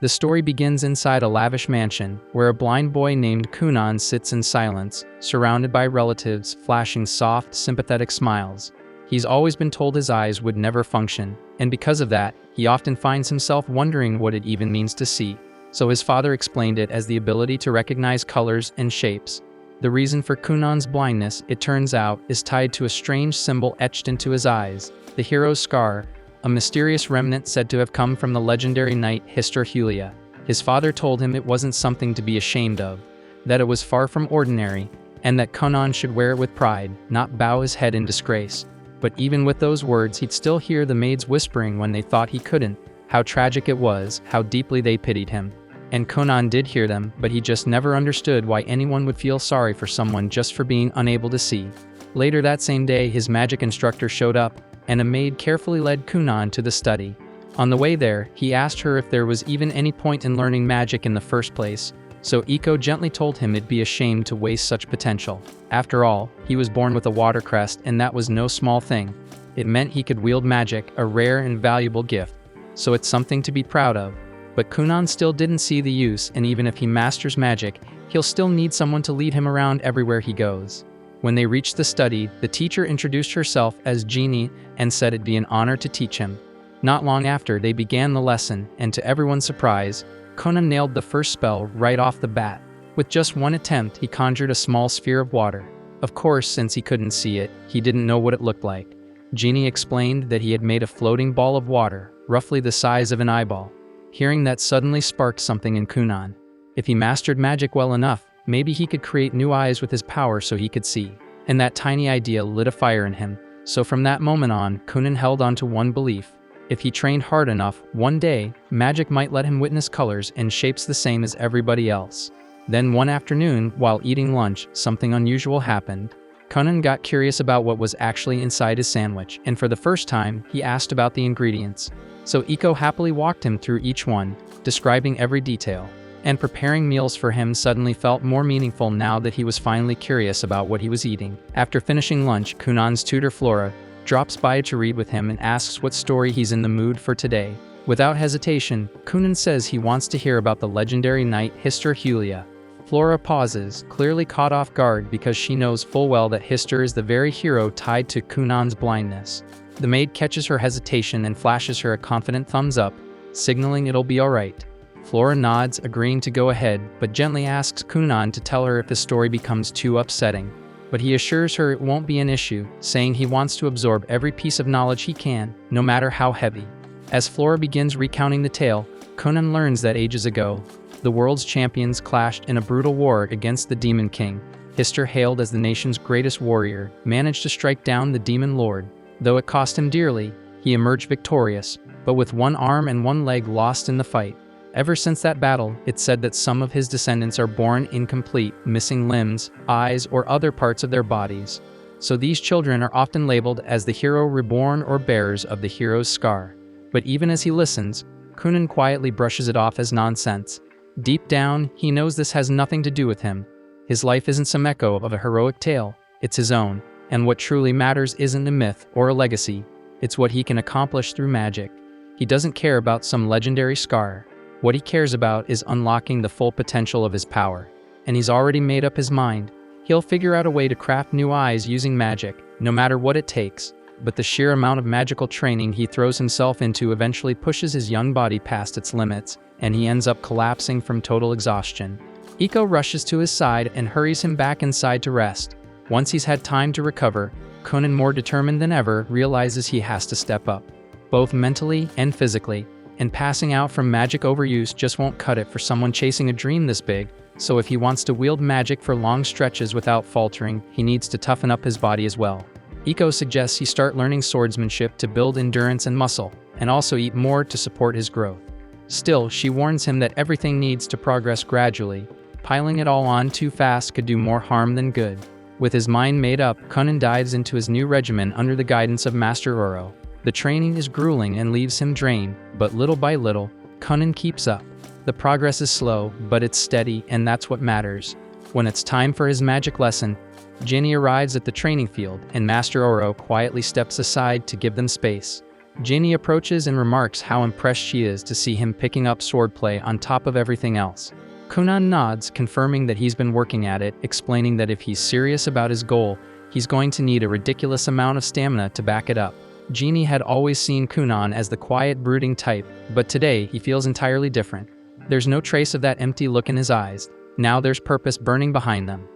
The story begins inside a lavish mansion, where a blind boy named Kunan sits in silence, surrounded by relatives flashing soft, sympathetic smiles. He's always been told his eyes would never function, and because of that, he often finds himself wondering what it even means to see. So his father explained it as the ability to recognize colors and shapes. The reason for Kunan's blindness, it turns out, is tied to a strange symbol etched into his eyes, the hero's scar, a mysterious remnant said to have come from the legendary knight Hyster-Hulia. His father told him it wasn't something to be ashamed of, that it was far from ordinary, and that Kunan should wear it with pride, not bow his head in disgrace. But even with those words, he'd still hear the maids whispering when they thought he couldn't, how tragic it was, how deeply they pitied him. And Kunan did hear them, but he just never understood why anyone would feel sorry for someone just for being unable to see. Later that same day, his magic instructor showed up, and a maid carefully led Kunan to the study. On the way there, he asked her if there was even any point in learning magic in the first place, so Iko gently told him it'd be a shame to waste such potential. After all, he was born with a water crest, and that was no small thing. It meant he could wield magic, a rare and valuable gift, so it's something to be proud of. But Kunan still didn't see the use, and even if he masters magic, he'll still need someone to lead him around everywhere he goes. When they reached the study, the teacher introduced herself as Genie and said it'd be an honor to teach him. Not long after, they began the lesson, and to everyone's surprise, Kunan nailed the first spell right off the bat. With just one attempt, he conjured a small sphere of water. Of course, since he couldn't see it, he didn't know what it looked like. Genie explained that he had made a floating ball of water, roughly the size of an eyeball. Hearing that suddenly sparked something in Kunan. If he mastered magic well enough, maybe he could create new eyes with his power so he could see. And that tiny idea lit a fire in him. So from that moment on, Kunan held on to one belief. If he trained hard enough, one day, magic might let him witness colors and shapes the same as everybody else. Then one afternoon, while eating lunch, something unusual happened. Kunan got curious about what was actually inside his sandwich, and for the first time, he asked about the ingredients. So Iko happily walked him through each one, describing every detail. And preparing meals for him suddenly felt more meaningful now that he was finally curious about what he was eating. After finishing lunch, Kunan's tutor Flora drops by to read with him and asks what story he's in the mood for today. Without hesitation, Kunan says he wants to hear about the legendary knight Hyster-Hulia. Flora pauses, clearly caught off guard because she knows full well that Hyster is the very hero tied to Kunan's blindness. The maid catches her hesitation and flashes her a confident thumbs up, signaling it'll be alright. Flora nods, agreeing to go ahead, but gently asks Kunan to tell her if the story becomes too upsetting. But he assures her it won't be an issue, saying he wants to absorb every piece of knowledge he can, no matter how heavy. As Flora begins recounting the tale, Kunan learns that ages ago, the world's champions clashed in a brutal war against the Demon King. Hyster, hailed as the nation's greatest warrior, managed to strike down the Demon Lord. Though it cost him dearly, he emerged victorious, but with one arm and one leg lost in the fight. Ever since that battle, it's said that some of his descendants are born incomplete, missing limbs, eyes, or other parts of their bodies. So these children are often labeled as the hero reborn or bearers of the hero's scar. But even as he listens, Kunan quietly brushes it off as nonsense. Deep down, he knows this has nothing to do with him. His life isn't some echo of a heroic tale, it's his own. And what truly matters isn't a myth or a legacy, it's what he can accomplish through magic. He doesn't care about some legendary scar. What he cares about is unlocking the full potential of his power. And he's already made up his mind. He'll figure out a way to craft new eyes using magic, no matter what it takes. But the sheer amount of magical training he throws himself into eventually pushes his young body past its limits, and he ends up collapsing from total exhaustion. Iko rushes to his side and hurries him back inside to rest. Once he's had time to recover, Kunan, more determined than ever, realizes he has to step up, both mentally and physically, and passing out from magic overuse just won't cut it for someone chasing a dream this big. So if he wants to wield magic for long stretches without faltering, he needs to toughen up his body as well. Iko suggests he start learning swordsmanship to build endurance and muscle, and also eat more to support his growth. Still, she warns him that everything needs to progress gradually. Piling it all on too fast could do more harm than good. With his mind made up, Kunan dives into his new regimen under the guidance of Master Oro. The training is grueling and leaves him drained, but little by little, Kunan keeps up. The progress is slow, but it's steady, and that's what matters. When it's time for his magic lesson, Ginny arrives at the training field, and Master Oro quietly steps aside to give them space. Ginny approaches and remarks how impressed she is to see him picking up swordplay on top of everything else. Kunan nods, confirming that he's been working at it, explaining that if he's serious about his goal, he's going to need a ridiculous amount of stamina to back it up. Ginny had always seen Kunan as the quiet, brooding type, but today he feels entirely different. There's no trace of that empty look in his eyes. Now there's purpose burning behind them.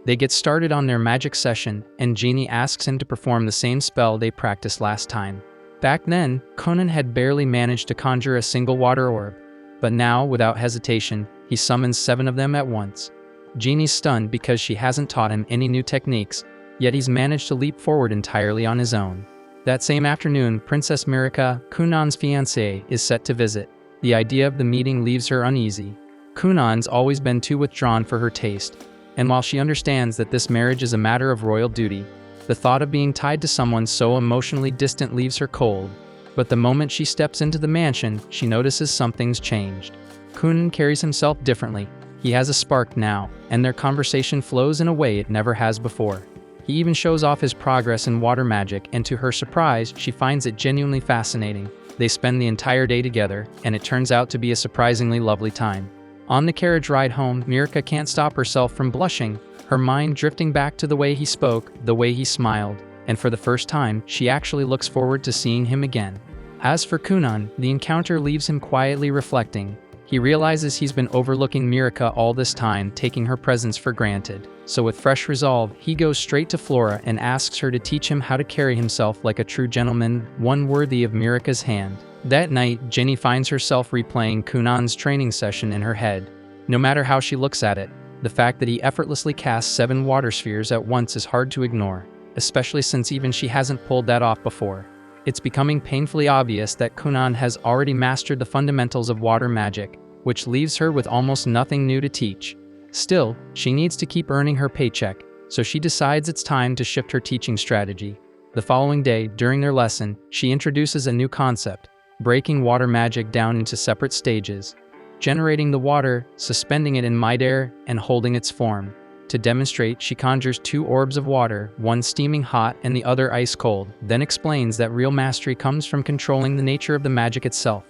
They get started on their magic session, and Ginny asks him to perform the same spell they practiced last time. Back then, Conan had barely managed to conjure a single water orb, but now, without hesitation, he summons 7 of them at once. Ginny's stunned because she hasn't taught him any new techniques, yet he's managed to leap forward entirely on his own. That same afternoon, Princess Mirika, Kunan's fiancée, is set to visit. The idea of the meeting leaves her uneasy. Kunan's always been too withdrawn for her taste, and while she understands that this marriage is a matter of royal duty, the thought of being tied to someone so emotionally distant leaves her cold. But the moment she steps into the mansion, she notices something's changed. Kunan carries himself differently. He has a spark now, and their conversation flows in a way it never has before. He even shows off his progress in water magic, and to her surprise, she finds it genuinely fascinating. They spend the entire day together, and it turns out to be a surprisingly lovely time. On the carriage ride home, Mirika can't stop herself from blushing, her mind drifting back to the way he spoke, the way he smiled, and for the first time, she actually looks forward to seeing him again. As for Kunan, the encounter leaves him quietly reflecting. He realizes he's been overlooking Mirika all this time, taking her presence for granted. So with fresh resolve, he goes straight to Flora and asks her to teach him how to carry himself like a true gentleman, one worthy of Mirika's hand. That night, Ginny finds herself replaying Kunan's training session in her head. No matter how she looks at it, the fact that he effortlessly casts 7 water spheres at once is hard to ignore, especially since even she hasn't pulled that off before. It's becoming painfully obvious that Kunan has already mastered the fundamentals of water magic, which leaves her with almost nothing new to teach. Still, she needs to keep earning her paycheck, so she decides it's time to shift her teaching strategy. The following day, during their lesson, she introduces a new concept, breaking water magic down into separate stages, generating the water, suspending it in midair, and holding its form. To demonstrate, she conjures 2 orbs of water, one steaming hot and the other ice cold, then explains that real mastery comes from controlling the nature of the magic itself.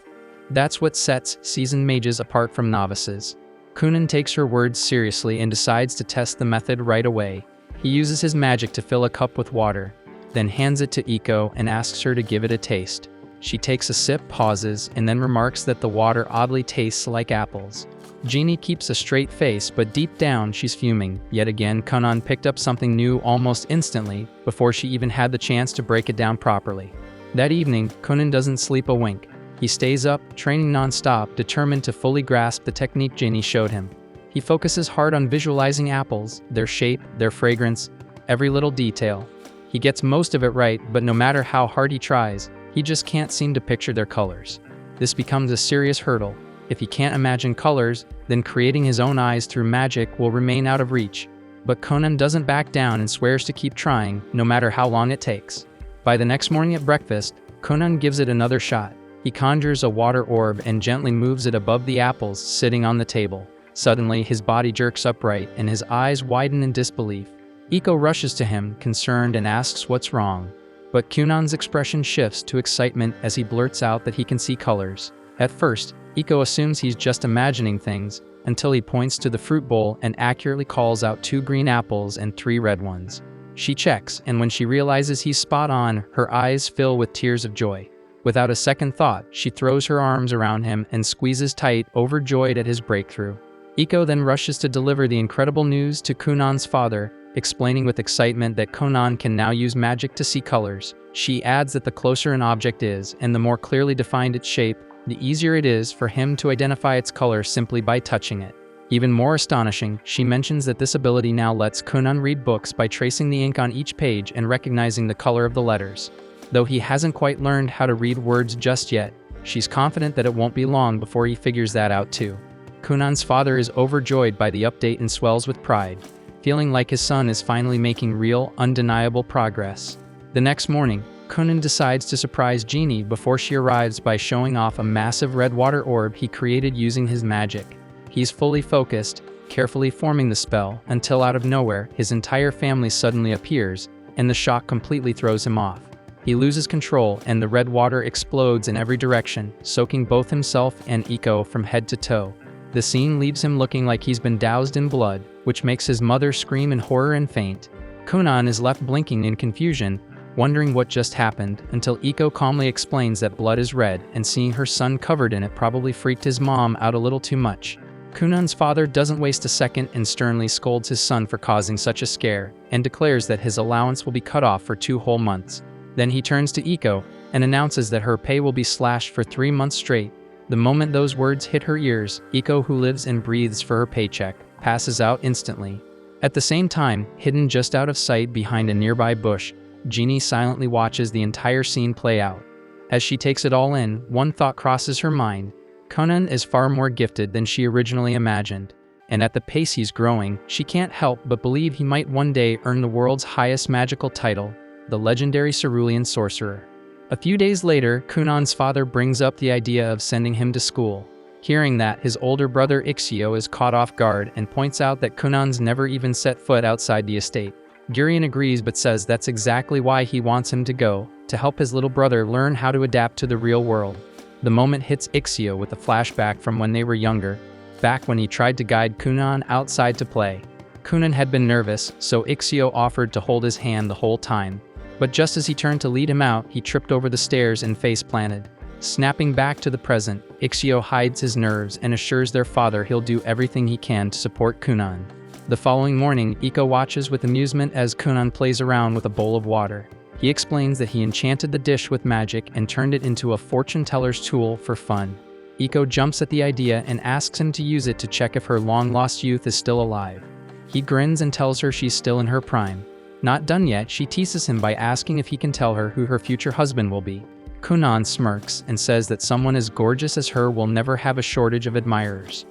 That's what sets seasoned mages apart from novices. Kunan takes her words seriously and decides to test the method right away. He uses his magic to fill a cup with water, then hands it to Iko and asks her to give it a taste. She takes a sip, pauses, and then remarks that the water oddly tastes like apples. Ginny keeps a straight face, but deep down she's fuming. Yet again, Kunan picked up something new almost instantly, before she even had the chance to break it down properly. That evening, Kunan doesn't sleep a wink. He stays up, training non-stop, determined to fully grasp the technique Ginny showed him. He focuses hard on visualizing apples, their shape, their fragrance, every little detail. He gets most of it right, but no matter how hard he tries, he just can't seem to picture their colors. This becomes a serious hurdle. If he can't imagine colors, then creating his own eyes through magic will remain out of reach. But Kunan doesn't back down and swears to keep trying, no matter how long it takes. By the next morning at breakfast, Kunan gives it another shot. He conjures a water orb and gently moves it above the apples sitting on the table. Suddenly, his body jerks upright and his eyes widen in disbelief. Iko rushes to him, concerned, and asks what's wrong. But Kunan's expression shifts to excitement as he blurts out that he can see colors. At first, Iko assumes he's just imagining things, until he points to the fruit bowl and accurately calls out 2 green apples and 3 red ones. She checks, and when she realizes he's spot on, her eyes fill with tears of joy. Without a second thought, she throws her arms around him and squeezes tight, overjoyed at his breakthrough. Iko then rushes to deliver the incredible news to Kunan's father, explaining with excitement that Kunan can now use magic to see colors. She adds that the closer an object is, and the more clearly defined its shape, the easier it is for him to identify its color simply by touching it. Even more astonishing, she mentions that this ability now lets Kunan read books by tracing the ink on each page and recognizing the color of the letters. Though he hasn't quite learned how to read words just yet, she's confident that it won't be long before he figures that out too. Kunan's father is overjoyed by the update and swells with pride, feeling like his son is finally making real, undeniable progress. The next morning, Kunan decides to surprise Ginny before she arrives by showing off a massive red water orb he created using his magic. He's fully focused, carefully forming the spell, until out of nowhere, his entire family suddenly appears, and the shock completely throws him off. He loses control and the red water explodes in every direction, soaking both himself and Iko from head to toe. The scene leaves him looking like he's been doused in blood, which makes his mother scream in horror and faint. Kunan is left blinking in confusion, wondering what just happened, until Iko calmly explains that blood is red, and seeing her son covered in it probably freaked his mom out a little too much. Kunan's father doesn't waste a second and sternly scolds his son for causing such a scare, and declares that his allowance will be cut off for 2 whole months. Then he turns to Iko and announces that her pay will be slashed for 3 months straight. The moment those words hit her ears, Iko, who lives and breathes for her paycheck, passes out instantly. At the same time, hidden just out of sight behind a nearby bush, Jeannie silently watches the entire scene play out. As she takes it all in, one thought crosses her mind. Kunan is far more gifted than she originally imagined, and at the pace he's growing, she can't help but believe he might one day earn the world's highest magical title, the legendary Cerulean Sorcerer. A few days later, Kunan's father brings up the idea of sending him to school. Hearing that, his older brother Ixio is caught off guard and points out that Kunan's never even set foot outside the estate. Gurion agrees but says that's exactly why he wants him to go, to help his little brother learn how to adapt to the real world. The moment hits Ixio with a flashback from when they were younger, back when he tried to guide Kunan outside to play. Kunan had been nervous, so Ixio offered to hold his hand the whole time. But just as he turned to lead him out, he tripped over the stairs and face-planted. Snapping back to the present, Ixio hides his nerves and assures their father he'll do everything he can to support Kunan. The following morning, Iko watches with amusement as Kunan plays around with a bowl of water. He explains that he enchanted the dish with magic and turned it into a fortune-teller's tool for fun. Iko jumps at the idea and asks him to use it to check if her long-lost youth is still alive. He grins and tells her she's still in her prime. Not done yet, she teases him by asking if he can tell her who her future husband will be. Kunan smirks and says that someone as gorgeous as her will never have a shortage of admirers.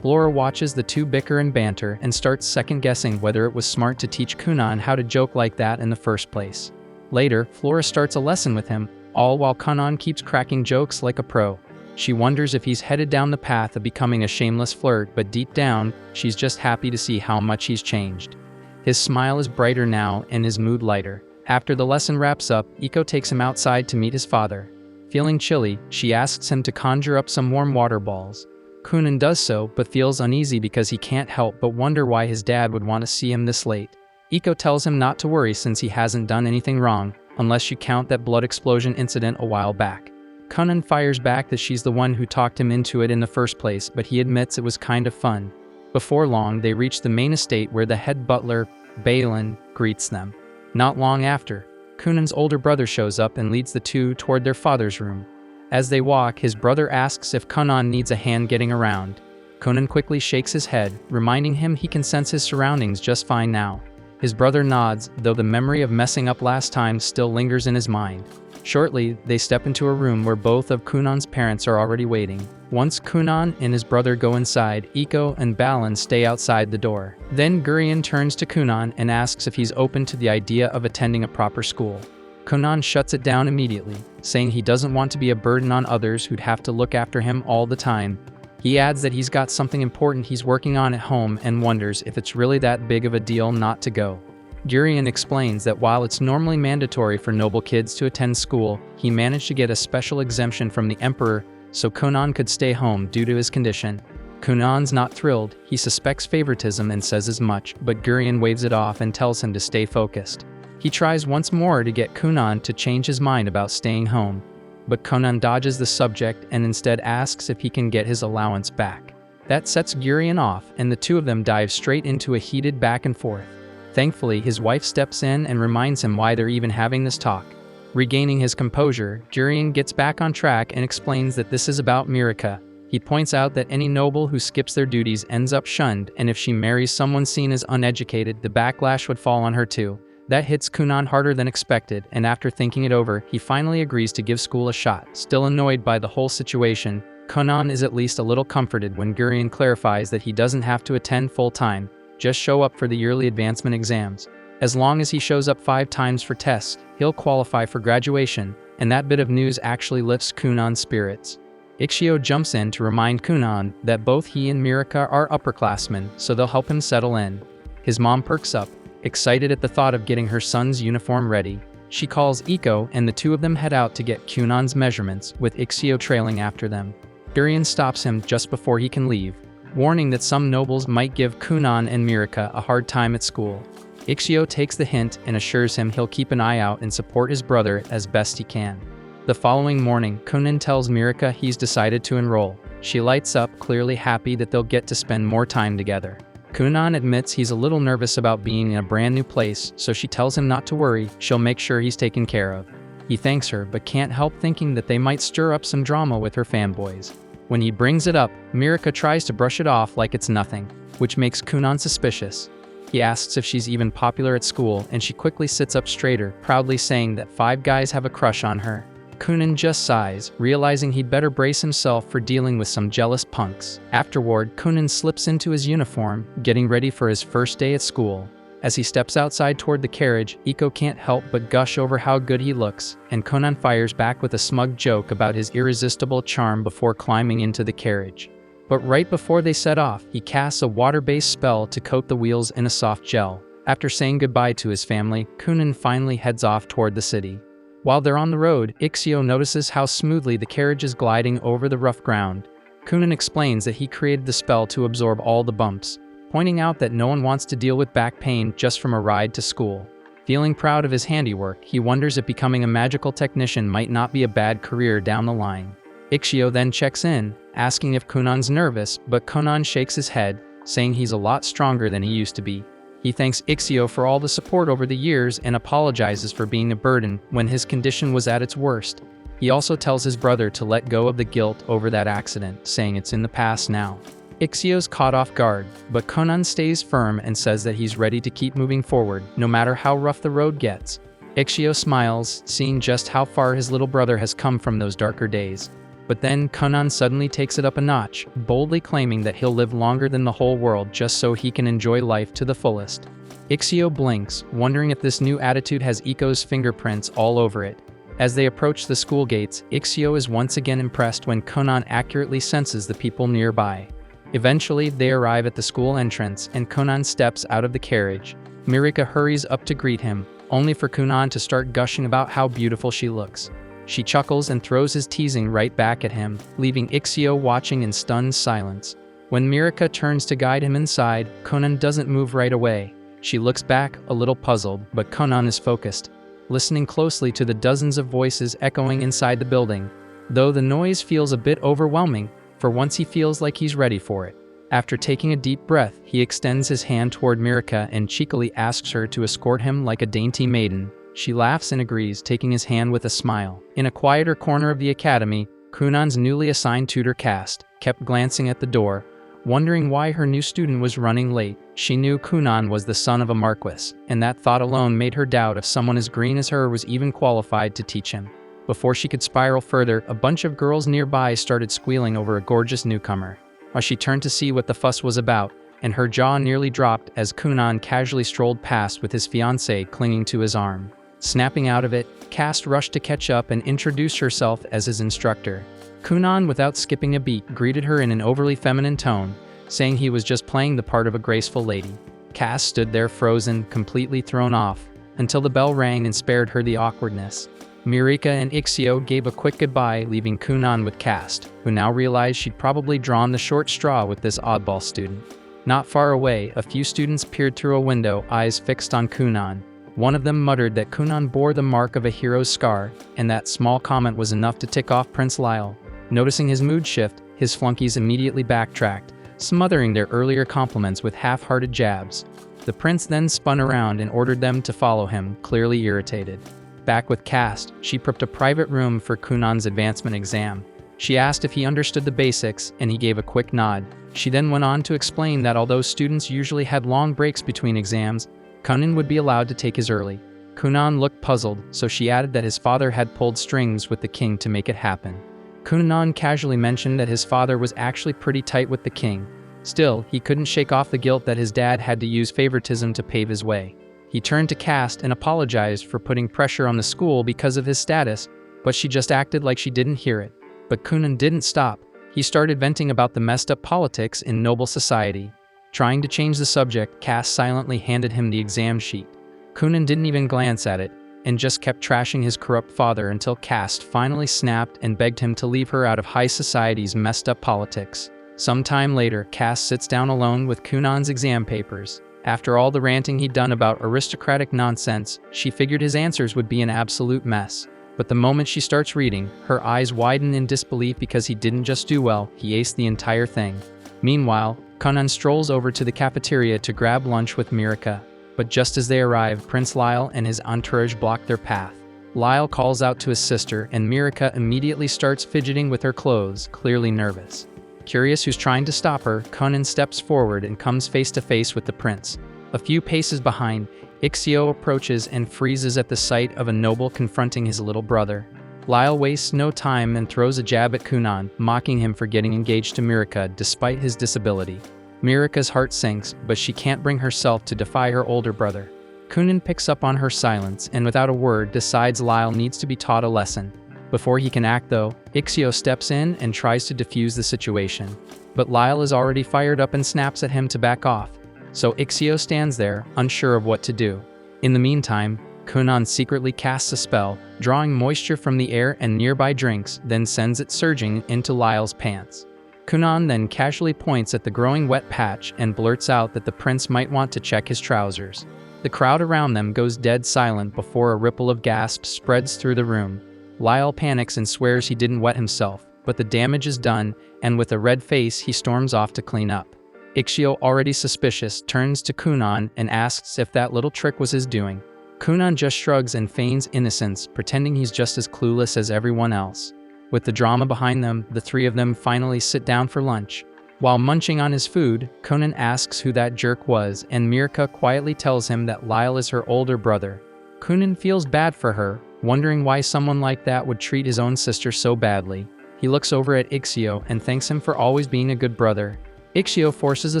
Flora watches the two bicker and banter and starts second-guessing whether it was smart to teach Kunan how to joke like that in the first place. Later, Flora starts a lesson with him, all while Kunan keeps cracking jokes like a pro. She wonders if he's headed down the path of becoming a shameless flirt, but deep down, she's just happy to see how much he's changed. His smile is brighter now and his mood lighter. After the lesson wraps up, Iko takes him outside to meet his father. Feeling chilly, she asks him to conjure up some warm water balls. Kunan does so, but feels uneasy because he can't help but wonder why his dad would want to see him this late. Iko tells him not to worry since he hasn't done anything wrong, unless you count that blood explosion incident a while back. Kunan fires back that she's the one who talked him into it in the first place, but he admits it was kind of fun. Before long, they reach the main estate where the head butler, Balin, greets them. Not long after, Kunan's older brother shows up and leads the two toward their father's room. As they walk, his brother asks if Kunan needs a hand getting around. Kunan quickly shakes his head, reminding him he can sense his surroundings just fine now. His brother nods, though the memory of messing up last time still lingers in his mind. Shortly, they step into a room where both of Kunan's parents are already waiting. Once Kunan and his brother go inside, Iko and Balin stay outside the door. Then Gurion turns to Kunan and asks if he's open to the idea of attending a proper school. Kunan shuts it down immediately, saying he doesn't want to be a burden on others who'd have to look after him all the time. He adds that he's got something important he's working on at home and wonders if it's really that big of a deal not to go. Gurion explains that while it's normally mandatory for noble kids to attend school, he managed to get a special exemption from the Emperor so Kunan could stay home due to his condition. Kunan's not thrilled, he suspects favoritism and says as much, but Gurion waves it off and tells him to stay focused. He tries once more to get Kunan to change his mind about staying home, but Kunan dodges the subject and instead asks if he can get his allowance back. That sets Gurion off, and the two of them dive straight into a heated back and forth. Thankfully, his wife steps in and reminds him why they're even having this talk. Regaining his composure, Gurion gets back on track and explains that this is about Mirika. He points out that any noble who skips their duties ends up shunned, and if she marries someone seen as uneducated, the backlash would fall on her too. That hits Kunan harder than expected, and after thinking it over, he finally agrees to give school a shot. Still annoyed by the whole situation, Kunan is at least a little comforted when Gurion clarifies that he doesn't have to attend full-time, just show up for the yearly advancement exams. As long as he shows up 5 times for tests, he'll qualify for graduation, and that bit of news actually lifts Kunan's spirits. Ixio jumps in to remind Kunan that both he and Mirika are upperclassmen, so they'll help him settle in. His mom perks up, excited at the thought of getting her son's uniform ready. She calls Iko, and the two of them head out to get Kunan's measurements, with Ixio trailing after them. Urian stops him just before he can leave, warning that some nobles might give Kunan and Mirika a hard time at school. Ixio takes the hint and assures him he'll keep an eye out and support his brother as best he can. The following morning, Kunan tells Mirika he's decided to enroll. She lights up, clearly happy that they'll get to spend more time together. Kunan admits he's a little nervous about being in a brand new place, so she tells him not to worry, she'll make sure he's taken care of. He thanks her but can't help thinking that they might stir up some drama with her fanboys. When he brings it up, Mirika tries to brush it off like it's nothing, which makes Kunan suspicious. He asks if she's even popular at school, and she quickly sits up straighter, proudly saying that 5 guys have a crush on her. Kunan just sighs, realizing he'd better brace himself for dealing with some jealous punks. Afterward, Kunan slips into his uniform, getting ready for his first day at school. As he steps outside toward the carriage, Iko can't help but gush over how good he looks, and Kunan fires back with a smug joke about his irresistible charm before climbing into the carriage. But right before they set off, he casts a water-based spell to coat the wheels in a soft gel. After saying goodbye to his family, Kunan finally heads off toward the city. While they're on the road, Ixio notices how smoothly the carriage is gliding over the rough ground. Kunan explains that he created the spell to absorb all the bumps, pointing out that no one wants to deal with back pain just from a ride to school. Feeling proud of his handiwork, he wonders if becoming a magical technician might not be a bad career down the line. Ixio then checks in, asking if Kunan's nervous, but Kunan shakes his head, saying he's a lot stronger than he used to be. He thanks Ixio for all the support over the years and apologizes for being a burden when his condition was at its worst. He also tells his brother to let go of the guilt over that accident, saying it's in the past now. Ixio's caught off guard, but Kunan stays firm and says that he's ready to keep moving forward, no matter how rough the road gets. Ixio smiles, seeing just how far his little brother has come from those darker days. But then Kunan suddenly takes it up a notch, boldly claiming that he'll live longer than the whole world just so he can enjoy life to the fullest. Ixio blinks, wondering if this new attitude has Iko's fingerprints all over it. As they approach the school gates, Ixio is once again impressed when Kunan accurately senses the people nearby. Eventually, they arrive at the school entrance, and Kunan steps out of the carriage. Mirika hurries up to greet him, only for Kunan to start gushing about how beautiful she looks. She chuckles and throws his teasing right back at him, leaving Ixio watching in stunned silence. When Mirika turns to guide him inside, Kunan doesn't move right away. She looks back, a little puzzled, but Kunan is focused, listening closely to the dozens of voices echoing inside the building. Though the noise feels a bit overwhelming, for once he feels like he's ready for it. After taking a deep breath, he extends his hand toward Mirika and cheekily asks her to escort him like a dainty maiden. She laughs and agrees, taking his hand with a smile. In a quieter corner of the academy, Kunan's newly assigned tutor Cast kept glancing at the door, wondering why her new student was running late. She knew Kunan was the son of a marquis, and that thought alone made her doubt if someone as green as her was even qualified to teach him. Before she could spiral further, a bunch of girls nearby started squealing over a gorgeous newcomer. While she turned to see what the fuss was about, and her jaw nearly dropped as Kunan casually strolled past with his fiancée clinging to his arm. Snapping out of it, Cast rushed to catch up and introduce herself as his instructor. Kunan, without skipping a beat, greeted her in an overly feminine tone, saying he was just playing the part of a graceful lady. Cast stood there frozen, completely thrown off, until the bell rang and spared her the awkwardness. Mirika and Ixio gave a quick goodbye, leaving Kunan with Cast, who now realized she'd probably drawn the short straw with this oddball student. Not far away, a few students peered through a window, eyes fixed on Kunan. One of them muttered that Kunan bore the mark of a hero's scar, and that small comment was enough to tick off Prince Lyle. Noticing his mood shift, his flunkies immediately backtracked, smothering their earlier compliments with half-hearted jabs. The prince then spun around and ordered them to follow him, clearly irritated. Back with Cast, she prepped a private room for Kunan's advancement exam. She asked if he understood the basics, and he gave a quick nod. She then went on to explain that although students usually had long breaks between exams, Kunan would be allowed to take his early. Kunan looked puzzled, so she added that his father had pulled strings with the king to make it happen. Kunan casually mentioned that his father was actually pretty tight with the king. Still, he couldn't shake off the guilt that his dad had to use favoritism to pave his way. He turned to Cast and apologized for putting pressure on the school because of his status, but she just acted like she didn't hear it. But Kunan didn't stop. He started venting about the messed up politics in noble society. Trying to change the subject, Cast silently handed him the exam sheet. Kunan didn't even glance at it. and just kept trashing his corrupt father until Caste finally snapped and begged him to leave her out of high society's messed up politics. Sometime later, Caste sits down alone with Kunan's exam papers. After all the ranting he'd done about aristocratic nonsense, she figured his answers would be an absolute mess. But the moment she starts reading, her eyes widen in disbelief because he didn't just do well, he aced the entire thing. Meanwhile, Kunan strolls over to the cafeteria to grab lunch with Mirika. But just as they arrive, Prince Lyle and his entourage block their path. Lyle calls out to his sister, and Mirika immediately starts fidgeting with her clothes, clearly nervous. Curious who's trying to stop her, Kunan steps forward and comes face to face with the prince. A few paces behind, Ixio approaches and freezes at the sight of a noble confronting his little brother. Lyle wastes no time and throws a jab at Kunan, mocking him for getting engaged to Mirika despite his disability. Mirika's heart sinks, but she can't bring herself to defy her older brother. Kunan picks up on her silence and without a word decides Lyle needs to be taught a lesson. Before he can act though, Ixio steps in and tries to defuse the situation. But Lyle is already fired up and snaps at him to back off. So Ixio stands there, unsure of what to do. In the meantime, Kunan secretly casts a spell, drawing moisture from the air and nearby drinks, then sends it surging into Lyle's pants. Kunan then casually points at the growing wet patch and blurts out that the prince might want to check his trousers. The crowd around them goes dead silent before a ripple of gasps spreads through the room. Lyle panics and swears he didn't wet himself, but the damage is done, and with a red face he storms off to clean up. Ixio, already suspicious, turns to Kunan and asks if that little trick was his doing. Kunan just shrugs and feigns innocence, pretending he's just as clueless as everyone else. With the drama behind them, the three of them finally sit down for lunch. While munching on his food, Kunan asks who that jerk was, and Mirika quietly tells him that Lyle is her older brother. Kunan feels bad for her, wondering why someone like that would treat his own sister so badly. He looks over at Ixio and thanks him for always being a good brother. Ixio forces a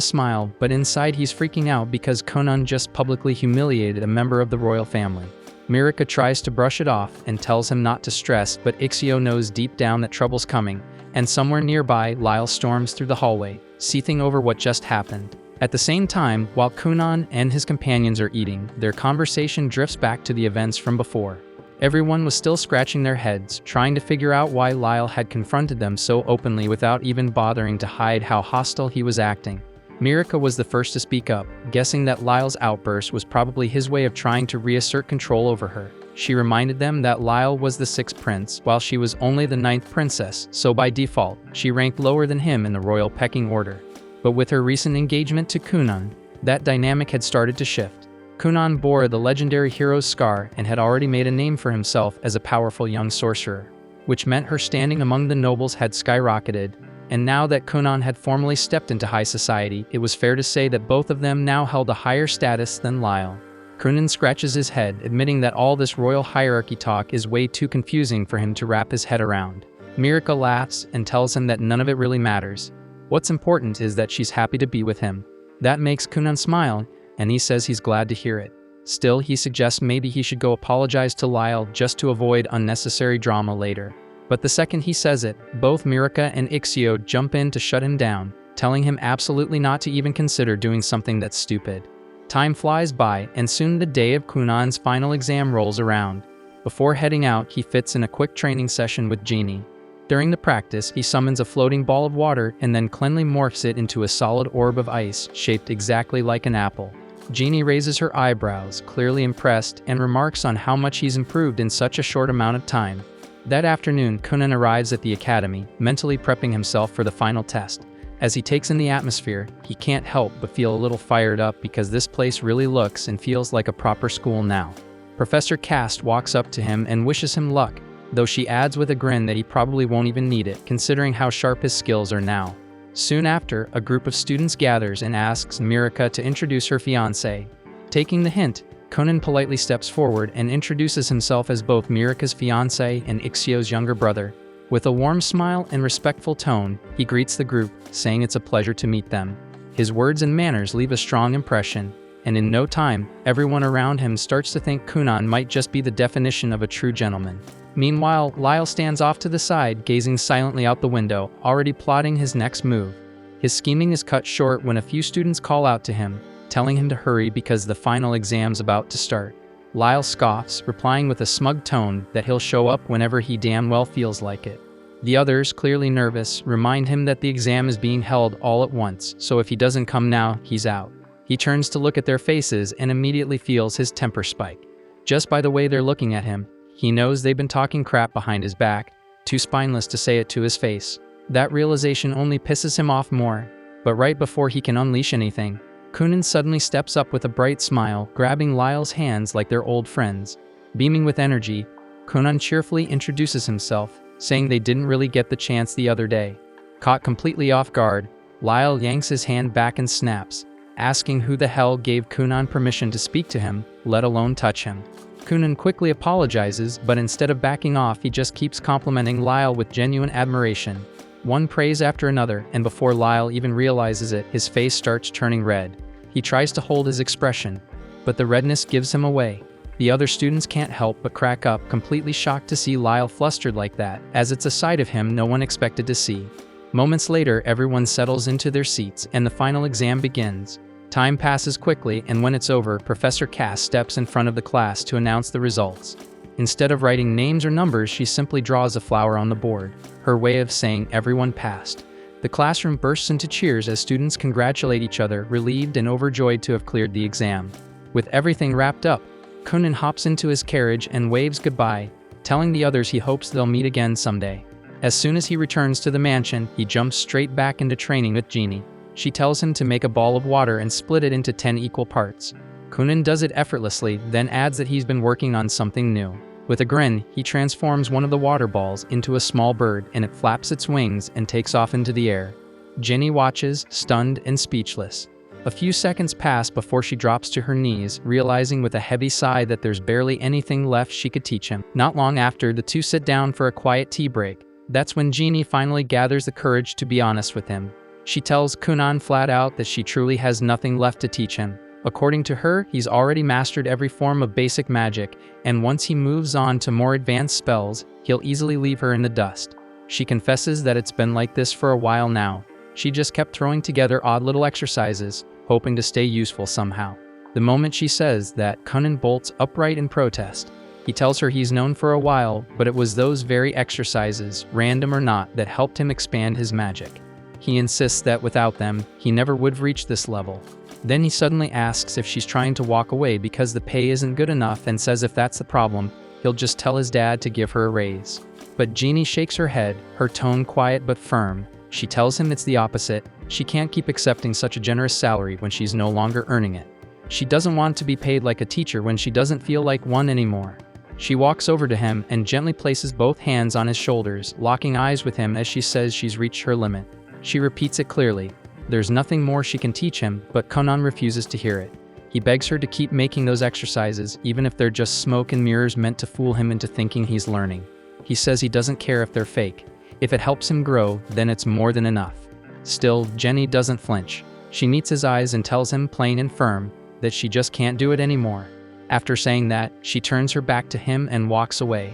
smile, but inside he's freaking out because Kunan just publicly humiliated a member of the royal family. Mirika tries to brush it off and tells him not to stress, but Ixio knows deep down that trouble's coming, and somewhere nearby, Lyle storms through the hallway, seething over what just happened. At the same time, while Kunan and his companions are eating, their conversation drifts back to the events from before. Everyone was still scratching their heads, trying to figure out why Lyle had confronted them so openly without even bothering to hide how hostile he was acting. Mirika was the first to speak up, guessing that Lyle's outburst was probably his way of trying to reassert control over her. She reminded them that Lyle was the 6th prince, while she was only the 9th princess, so by default, she ranked lower than him in the royal pecking order. But with her recent engagement to Kunan, that dynamic had started to shift. Kunan bore the legendary hero's scar and had already made a name for himself as a powerful young sorcerer, which meant her standing among the nobles had skyrocketed, and now that Kunan had formally stepped into high society, it was fair to say that both of them now held a higher status than Lyle. Kunan scratches his head, admitting that all this royal hierarchy talk is way too confusing for him to wrap his head around. Mirika laughs and tells him that none of it really matters. What's important is that she's happy to be with him. That makes Kunan smile, and he says he's glad to hear it. Still, he suggests maybe he should go apologize to Lyle just to avoid unnecessary drama later. But the second he says it, both Mirika and Ixio jump in to shut him down, telling him absolutely not to even consider doing something that's stupid. Time flies by, and soon the day of Kunan's final exam rolls around. Before heading out, he fits in a quick training session with Genie. During the practice, he summons a floating ball of water and then cleanly morphs it into a solid orb of ice, shaped exactly like an apple. Genie raises her eyebrows, clearly impressed, and remarks on how much he's improved in such a short amount of time. That afternoon, Kunan arrives at the academy, mentally prepping himself for the final test. As he takes in the atmosphere, he can't help but feel a little fired up because this place really looks and feels like a proper school now. Professor Cast walks up to him and wishes him luck, though she adds with a grin that he probably won't even need it, considering how sharp his skills are now. Soon after, a group of students gathers and asks Mirika to introduce her fiancé. Taking the hint, Kunan politely steps forward and introduces himself as both Mirika's fiancé and Ixio's younger brother. With a warm smile and respectful tone, he greets the group, saying it's a pleasure to meet them. His words and manners leave a strong impression, and in no time, everyone around him starts to think Kunan might just be the definition of a true gentleman. Meanwhile, Lyle stands off to the side, gazing silently out the window, already plotting his next move. His scheming is cut short when a few students call out to him, telling him to hurry because the final exam's about to start. Lyle scoffs, replying with a smug tone that he'll show up whenever he damn well feels like it. The others, clearly nervous, remind him that the exam is being held all at once, so if he doesn't come now, he's out. He turns to look at their faces and immediately feels his temper spike. Just by the way they're looking at him, he knows they've been talking crap behind his back, too spineless to say it to his face. That realization only pisses him off more. But right before he can unleash anything, Kunan suddenly steps up with a bright smile, grabbing Lyle's hands like they're old friends. Beaming with energy, Kunan cheerfully introduces himself, saying they didn't really get the chance the other day. Caught completely off guard, Lyle yanks his hand back and snaps, asking who the hell gave Kunan permission to speak to him, let alone touch him. Kunan quickly apologizes, but instead of backing off, he just keeps complimenting Lyle with genuine admiration. One praise after another, and before Lyle even realizes it, his face starts turning red. He tries to hold his expression, but the redness gives him away. The other students can't help but crack up, completely shocked to see Lyle flustered like that, as it's a side of him no one expected to see. Moments later, everyone settles into their seats, and the final exam begins. Time passes quickly, and when it's over, Professor Cass steps in front of the class to announce the results. Instead of writing names or numbers, she simply draws a flower on the board, her way of saying everyone passed. The classroom bursts into cheers as students congratulate each other, relieved and overjoyed to have cleared the exam. With everything wrapped up, Kunan hops into his carriage and waves goodbye, telling the others he hopes they'll meet again someday. As soon as he returns to the mansion, he jumps straight back into training with Jeannie. She tells him to make a ball of water and split it into 10 equal parts. Kunan does it effortlessly, then adds that he's been working on something new. With a grin, he transforms one of the water balls into a small bird, and it flaps its wings and takes off into the air. Jenny watches, stunned and speechless. A few seconds pass before she drops to her knees, realizing with a heavy sigh that there's barely anything left she could teach him. Not long after, the two sit down for a quiet tea break. That's when Jeannie finally gathers the courage to be honest with him. She tells Kunan flat out that she truly has nothing left to teach him. According to her, he's already mastered every form of basic magic, and once he moves on to more advanced spells, he'll easily leave her in the dust. She confesses that it's been like this for a while now. She just kept throwing together odd little exercises, hoping to stay useful somehow. The moment she says that, Kunan bolts upright in protest. He tells her he's known for a while, but it was those very exercises, random or not, that helped him expand his magic. He insists that without them, he never would have reached this level. Then he suddenly asks if she's trying to walk away because the pay isn't good enough, and says if that's the problem, he'll just tell his dad to give her a raise. But Jeannie shakes her head, her tone quiet but firm. She tells him it's the opposite. She can't keep accepting such a generous salary when she's no longer earning it. She doesn't want to be paid like a teacher when she doesn't feel like one anymore. She walks over to him and gently places both hands on his shoulders, locking eyes with him as she says she's reached her limit. She repeats it clearly. There's nothing more she can teach him, but Kunan refuses to hear it. He begs her to keep making those exercises, even if they're just smoke and mirrors meant to fool him into thinking he's learning. He says he doesn't care if they're fake. If it helps him grow, then it's more than enough. Still, Jenny doesn't flinch. She meets his eyes and tells him plain and firm that she just can't do it anymore. After saying that, she turns her back to him and walks away.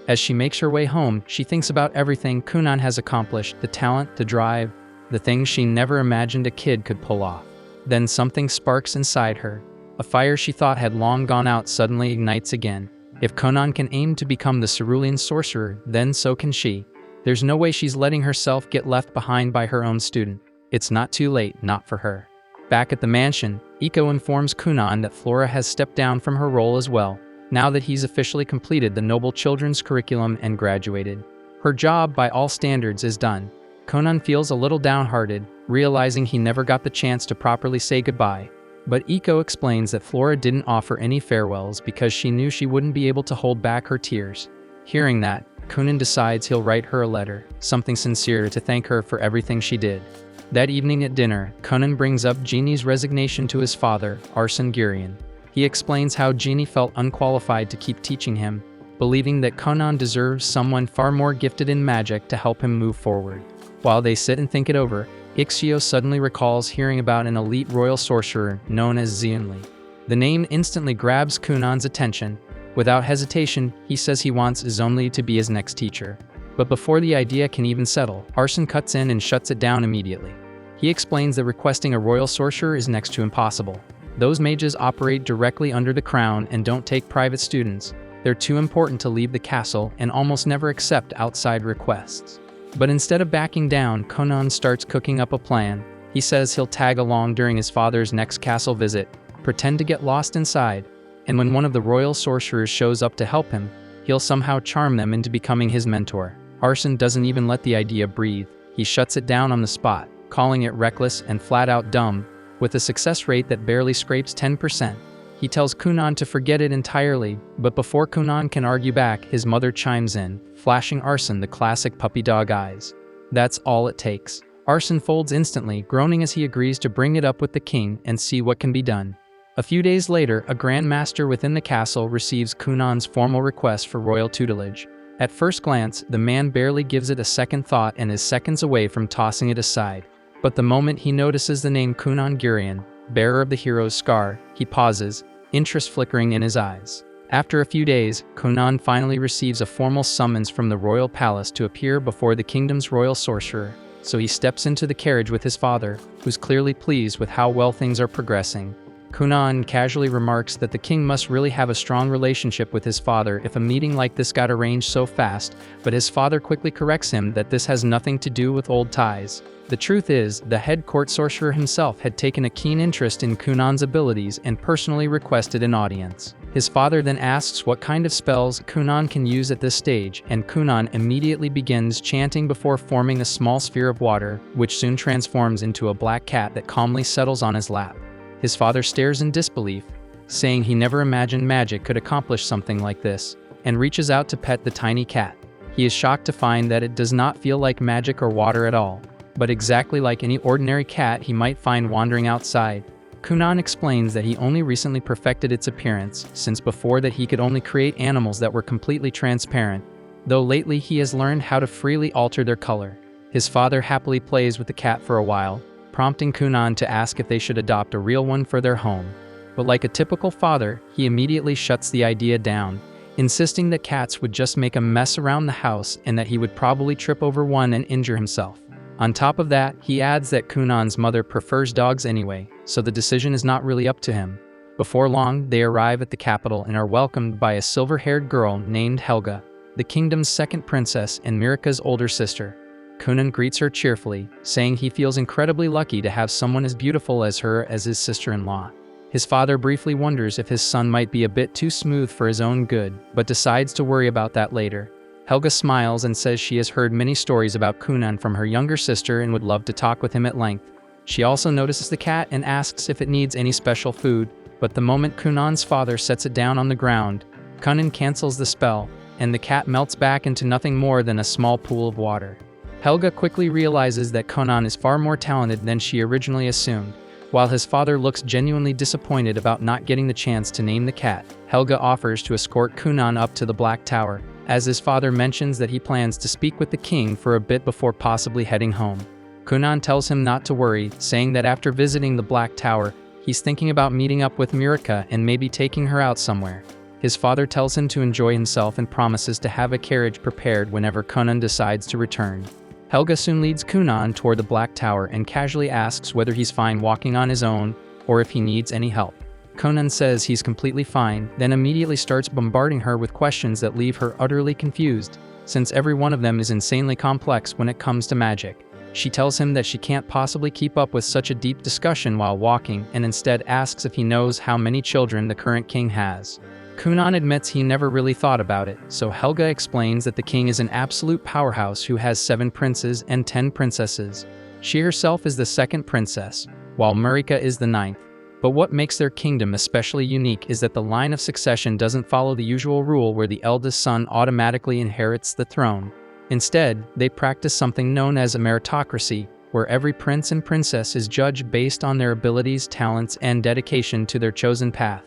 As she makes her way home, she thinks about everything Kunan has accomplished, the talent, the drive, the things she never imagined a kid could pull off. Then something sparks inside her. A fire she thought had long gone out suddenly ignites again. If Kunan can aim to become the cerulean sorcerer, then so can she. There's no way she's letting herself get left behind by her own student. It's not too late, not for her. Back at the mansion, Iko informs Kunan that Flora has stepped down from her role as well, now that he's officially completed the Noble Children's curriculum and graduated. Her job, by all standards, is done. Kunan feels a little downhearted, realizing he never got the chance to properly say goodbye. But Iko explains that Flora didn't offer any farewells because she knew she wouldn't be able to hold back her tears. Hearing that, Kunan decides he'll write her a letter, something sincere to thank her for everything she did. That evening at dinner, Kunan brings up Jeannie's resignation to his father, Arsene Girion. He explains how Jeannie felt unqualified to keep teaching him, believing that Kunan deserves someone far more gifted in magic to help him move forward. While they sit and think it over, Ixio suddenly recalls hearing about an elite royal sorcerer known as Zionli. The name instantly grabs Kunan's attention. Without hesitation, he says he wants Zionli to be his next teacher. But before the idea can even settle, Arsene cuts in and shuts it down immediately. He explains that requesting a royal sorcerer is next to impossible. Those mages operate directly under the crown and don't take private students. They're too important to leave the castle and almost never accept outside requests. But instead of backing down, Conan starts cooking up a plan. He says he'll tag along during his father's next castle visit, pretend to get lost inside, and when one of the royal sorcerers shows up to help him, he'll somehow charm them into becoming his mentor. Arsene doesn't even let the idea breathe. He shuts it down on the spot, calling it reckless and flat-out dumb, with a success rate that barely scrapes 10%. He tells Conan to forget it entirely, but before Conan can argue back, his mother chimes in, flashing Arsene the classic puppy dog eyes. That's all it takes. Arsene folds instantly, groaning as he agrees to bring it up with the king and see what can be done. A few days later, a Grand Master within the castle receives Cunan's formal request for royal tutelage. At first glance, the man barely gives it a second thought and is seconds away from tossing it aside. But the moment he notices the name Cunan Gurion, bearer of the hero's scar, he pauses, interest flickering in his eyes. After a few days, Conan finally receives a formal summons from the royal palace to appear before the kingdom's royal sorcerer, so he steps into the carriage with his father, who's clearly pleased with how well things are progressing. Conan casually remarks that the king must really have a strong relationship with his father if a meeting like this got arranged so fast, but his father quickly corrects him that this has nothing to do with old ties. The truth is, the head court sorcerer himself had taken a keen interest in Cunan's abilities and personally requested an audience. His father then asks what kind of spells Cunan can use at this stage, and Cunan immediately begins chanting before forming a small sphere of water, which soon transforms into a black cat that calmly settles on his lap. His father stares in disbelief, saying he never imagined magic could accomplish something like this, and reaches out to pet the tiny cat. He is shocked to find that it does not feel like magic or water at all, but exactly like any ordinary cat he might find wandering outside. Cunan explains that he only recently perfected its appearance, since before that he could only create animals that were completely transparent, though lately he has learned how to freely alter their color. His father happily plays with the cat for a while, prompting Cunan to ask if they should adopt a real one for their home. But like a typical father, he immediately shuts the idea down, insisting that cats would just make a mess around the house and that he would probably trip over one and injure himself. On top of that, he adds that Cunan's mother prefers dogs anyway, so the decision is not really up to him. Before long, they arrive at the capital and are welcomed by a silver-haired girl named Helga, the kingdom's second princess and Mirika's older sister. Cunan greets her cheerfully, saying he feels incredibly lucky to have someone as beautiful as her as his sister-in-law. His father briefly wonders if his son might be a bit too smooth for his own good, but decides to worry about that later. Helga smiles and says she has heard many stories about Cunan from her younger sister and would love to talk with him at length. She also notices the cat and asks if it needs any special food, but the moment Cunan's father sets it down on the ground, Cunan cancels the spell, and the cat melts back into nothing more than a small pool of water. Helga quickly realizes that Conan is far more talented than she originally assumed. While his father looks genuinely disappointed about not getting the chance to name the cat, Helga offers to escort Cunan up to the Black Tower, as his father mentions that he plans to speak with the king for a bit before possibly heading home. Cunan tells him not to worry, saying that after visiting the Black Tower, he's thinking about meeting up with Mirika and maybe taking her out somewhere. His father tells him to enjoy himself and promises to have a carriage prepared whenever Cunan decides to return. Helga soon leads Cunan toward the Black Tower and casually asks whether he's fine walking on his own or if he needs any help. Conan says he's completely fine, then immediately starts bombarding her with questions that leave her utterly confused, since every one of them is insanely complex when it comes to magic. She tells him that she can't possibly keep up with such a deep discussion while walking and instead asks if he knows how many children the current king has. Cunan admits he never really thought about it, so Helga explains that the king is an absolute powerhouse who has 7 princes and 10 princesses. She herself is the second princess, while Marika is the 9th. But what makes their kingdom especially unique is that the line of succession doesn't follow the usual rule where the eldest son automatically inherits the throne. Instead, they practice something known as a meritocracy, where every prince and princess is judged based on their abilities, talents, and dedication to their chosen path.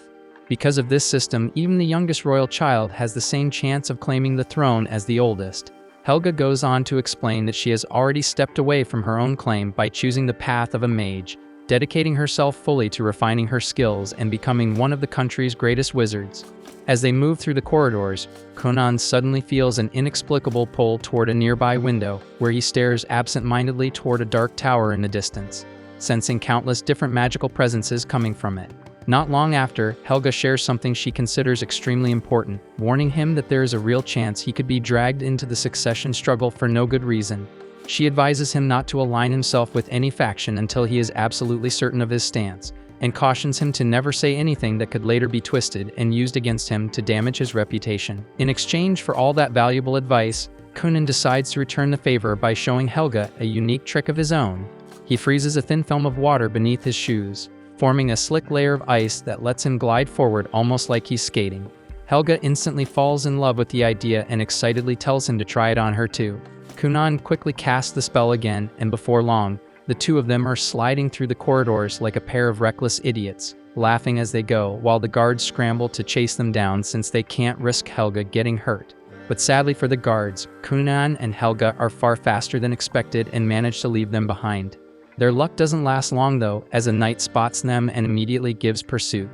Because of this system, even the youngest royal child has the same chance of claiming the throne as the oldest. Helga goes on to explain that she has already stepped away from her own claim by choosing the path of a mage, dedicating herself fully to refining her skills and becoming one of the country's greatest wizards. As they move through the corridors, Conan suddenly feels an inexplicable pull toward a nearby window, where he stares absent-mindedly toward a dark tower in the distance, sensing countless different magical presences coming from it. Not long after, Helga shares something she considers extremely important, warning him that there is a real chance he could be dragged into the succession struggle for no good reason. She advises him not to align himself with any faction until he is absolutely certain of his stance, and cautions him to never say anything that could later be twisted and used against him to damage his reputation. In exchange for all that valuable advice, Kunan decides to return the favor by showing Helga a unique trick of his own. He freezes a thin film of water beneath his shoes, forming a slick layer of ice that lets him glide forward almost like he's skating. Helga instantly falls in love with the idea and excitedly tells him to try it on her too. Kunan quickly casts the spell again, and before long, the two of them are sliding through the corridors like a pair of reckless idiots, laughing as they go, while the guards scramble to chase them down since they can't risk Helga getting hurt. But sadly for the guards, Kunan and Helga are far faster than expected and manage to leave them behind. Their luck doesn't last long though, as a knight spots them and immediately gives pursuit.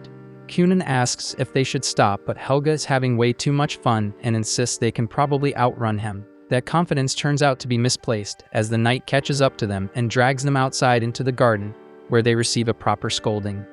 Kunan asks if they should stop, but Helga is having way too much fun and insists they can probably outrun him. That confidence turns out to be misplaced, as the knight catches up to them and drags them outside into the garden, where they receive a proper scolding.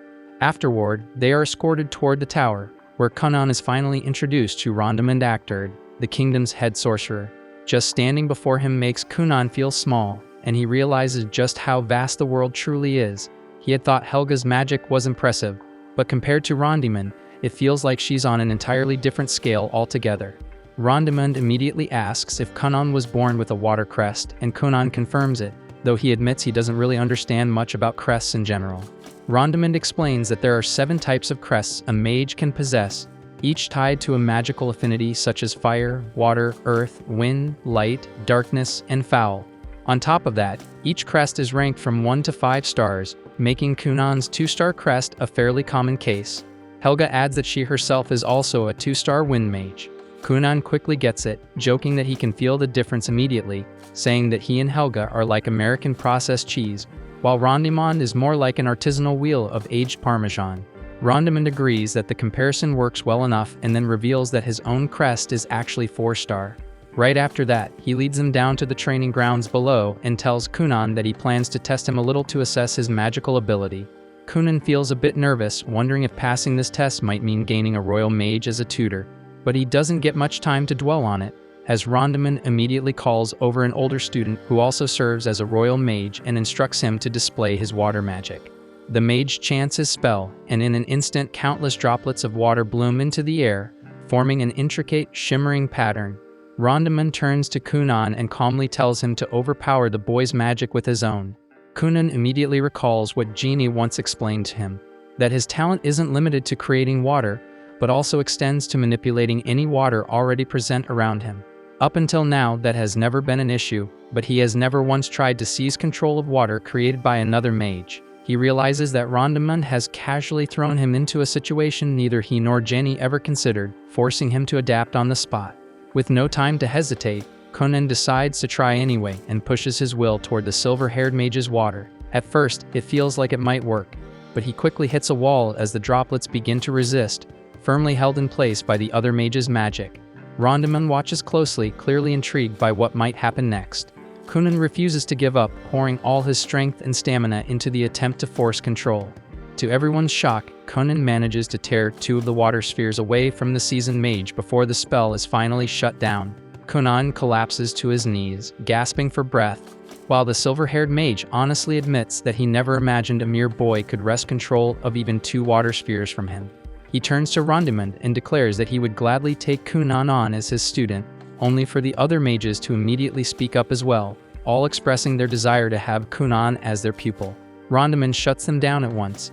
Afterward, they are escorted toward the tower, where Kunan is finally introduced to Rondamund Actard, the kingdom's head sorcerer. Just standing before him makes Kunan feel small, and he realizes just how vast the world truly is. He had thought Helga's magic was impressive, but compared to Rondamund, it feels like she's on an entirely different scale altogether. Rondamund immediately asks if Kunan was born with a water crest, and Kunan confirms it, though he admits he doesn't really understand much about crests in general. Rondamund explains that there are 7 types of crests a mage can possess, each tied to a magical affinity such as fire, water, earth, wind, light, darkness, and foul. On top of that, each crest is ranked from 1 to 5 stars, making Kunan's 2-star crest a fairly common case. Helga adds that she herself is also a 2-star wind mage. Kunan quickly gets it, joking that he can feel the difference immediately, saying that he and Helga are like American processed cheese, while Rondamund is more like an artisanal wheel of aged Parmesan. Rondamund agrees that the comparison works well enough and then reveals that his own crest is actually 4-star. Right after that, he leads them down to the training grounds below and tells Kunan that he plans to test him a little to assess his magical ability. Kunan feels a bit nervous, wondering if passing this test might mean gaining a royal mage as a tutor, but he doesn't get much time to dwell on it, as Rondamund immediately calls over an older student who also serves as a royal mage and instructs him to display his water magic. The mage chants his spell, and in an instant countless droplets of water bloom into the air, forming an intricate, shimmering pattern. Rondamund turns to Kunan and calmly tells him to overpower the boy's magic with his own. Kunan immediately recalls what Genie once explained to him, that his talent isn't limited to creating water, but also extends to manipulating any water already present around him. Up until now, that has never been an issue, but he has never once tried to seize control of water created by another mage. He realizes that Rondamund has casually thrown him into a situation neither he nor Jenny ever considered, forcing him to adapt on the spot. With no time to hesitate, Kunan decides to try anyway and pushes his will toward the silver-haired mage's water. At first, it feels like it might work, but he quickly hits a wall as the droplets begin to resist, firmly held in place by the other mage's magic. Rondamund watches closely, clearly intrigued by what might happen next. Kunan refuses to give up, pouring all his strength and stamina into the attempt to force control. To everyone's shock, Kunan manages to tear 2 of the water spheres away from the seasoned mage before the spell is finally shut down. Kunan collapses to his knees, gasping for breath, while the silver-haired mage honestly admits that he never imagined a mere boy could wrest control of even 2 water spheres from him. He turns to Rondamund and declares that he would gladly take Kunan on as his student, only for the other mages to immediately speak up as well, all expressing their desire to have Kunan as their pupil. Rondamund shuts them down at once,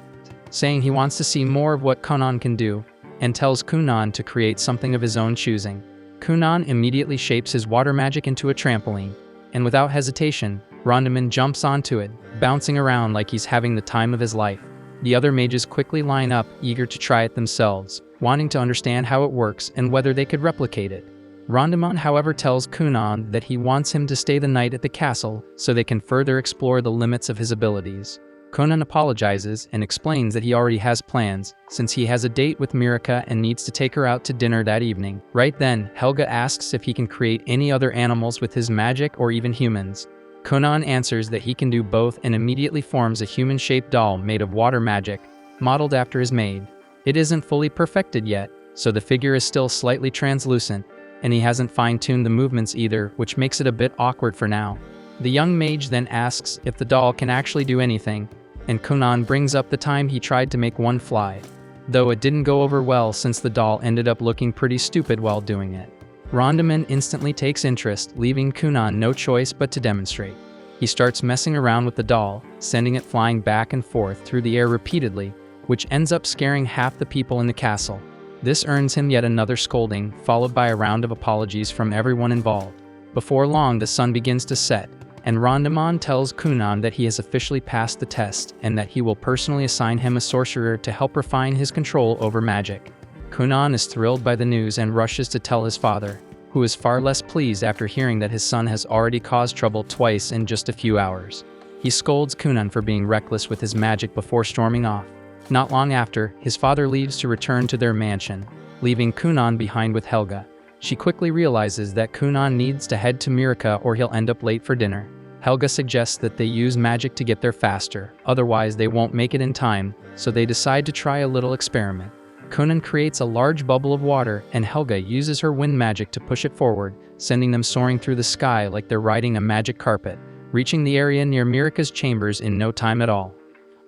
saying he wants to see more of what Kunan can do, and tells Kunan to create something of his own choosing. Kunan immediately shapes his water magic into a trampoline, and without hesitation, Rondamund jumps onto it, bouncing around like he's having the time of his life. The other mages quickly line up, eager to try it themselves, wanting to understand how it works and whether they could replicate it. Rondamund, however, tells Kunan that he wants him to stay the night at the castle so they can further explore the limits of his abilities. Kunan apologizes and explains that he already has plans, since he has a date with Mirika and needs to take her out to dinner that evening. Right then, Helga asks if he can create any other animals with his magic or even humans. Kunan answers that he can do both and immediately forms a human-shaped doll made of water magic, modeled after his maid. It isn't fully perfected yet, so the figure is still slightly translucent, and he hasn't fine-tuned the movements either, which makes it a bit awkward for now. The young mage then asks if the doll can actually do anything, and Kunan brings up the time he tried to make one fly, though it didn't go over well since the doll ended up looking pretty stupid while doing it. Rondaman instantly takes interest, leaving Kunan no choice but to demonstrate. He starts messing around with the doll, sending it flying back and forth through the air repeatedly, which ends up scaring half the people in the castle. This earns him yet another scolding, followed by a round of apologies from everyone involved. Before long, the sun begins to set, and Rondaman tells Kunan that he has officially passed the test and that he will personally assign him a sorcerer to help refine his control over magic. Kunan is thrilled by the news and rushes to tell his father, who is far less pleased after hearing that his son has already caused trouble twice in just a few hours. He scolds Kunan for being reckless with his magic before storming off. Not long after, his father leaves to return to their mansion, leaving Kunan behind with Helga. She quickly realizes that Kunan needs to head to Mirika or he'll end up late for dinner. Helga suggests that they use magic to get there faster, otherwise they won't make it in time, so they decide to try a little experiment. Kunan creates a large bubble of water, and Helga uses her wind magic to push it forward, sending them soaring through the sky like they're riding a magic carpet, reaching the area near Mirika's chambers in no time at all.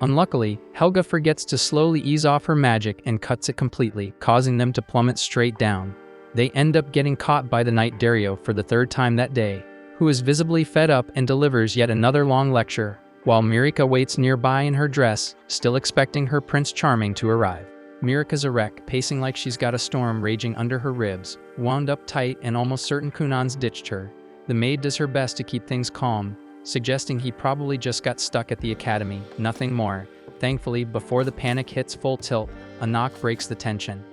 Unluckily, Helga forgets to slowly ease off her magic and cuts it completely, causing them to plummet straight down. They end up getting caught by the knight Dario for the third time that day, who is visibly fed up and delivers yet another long lecture, while Mirika waits nearby in her dress, still expecting her Prince Charming to arrive. Mirika's a wreck, pacing like she's got a storm raging under her ribs, wound up tight and almost certain Kunan's ditched her. The maid does her best to keep things calm, suggesting he probably just got stuck at the academy, nothing more. Thankfully, before the panic hits full tilt, a knock breaks the tension.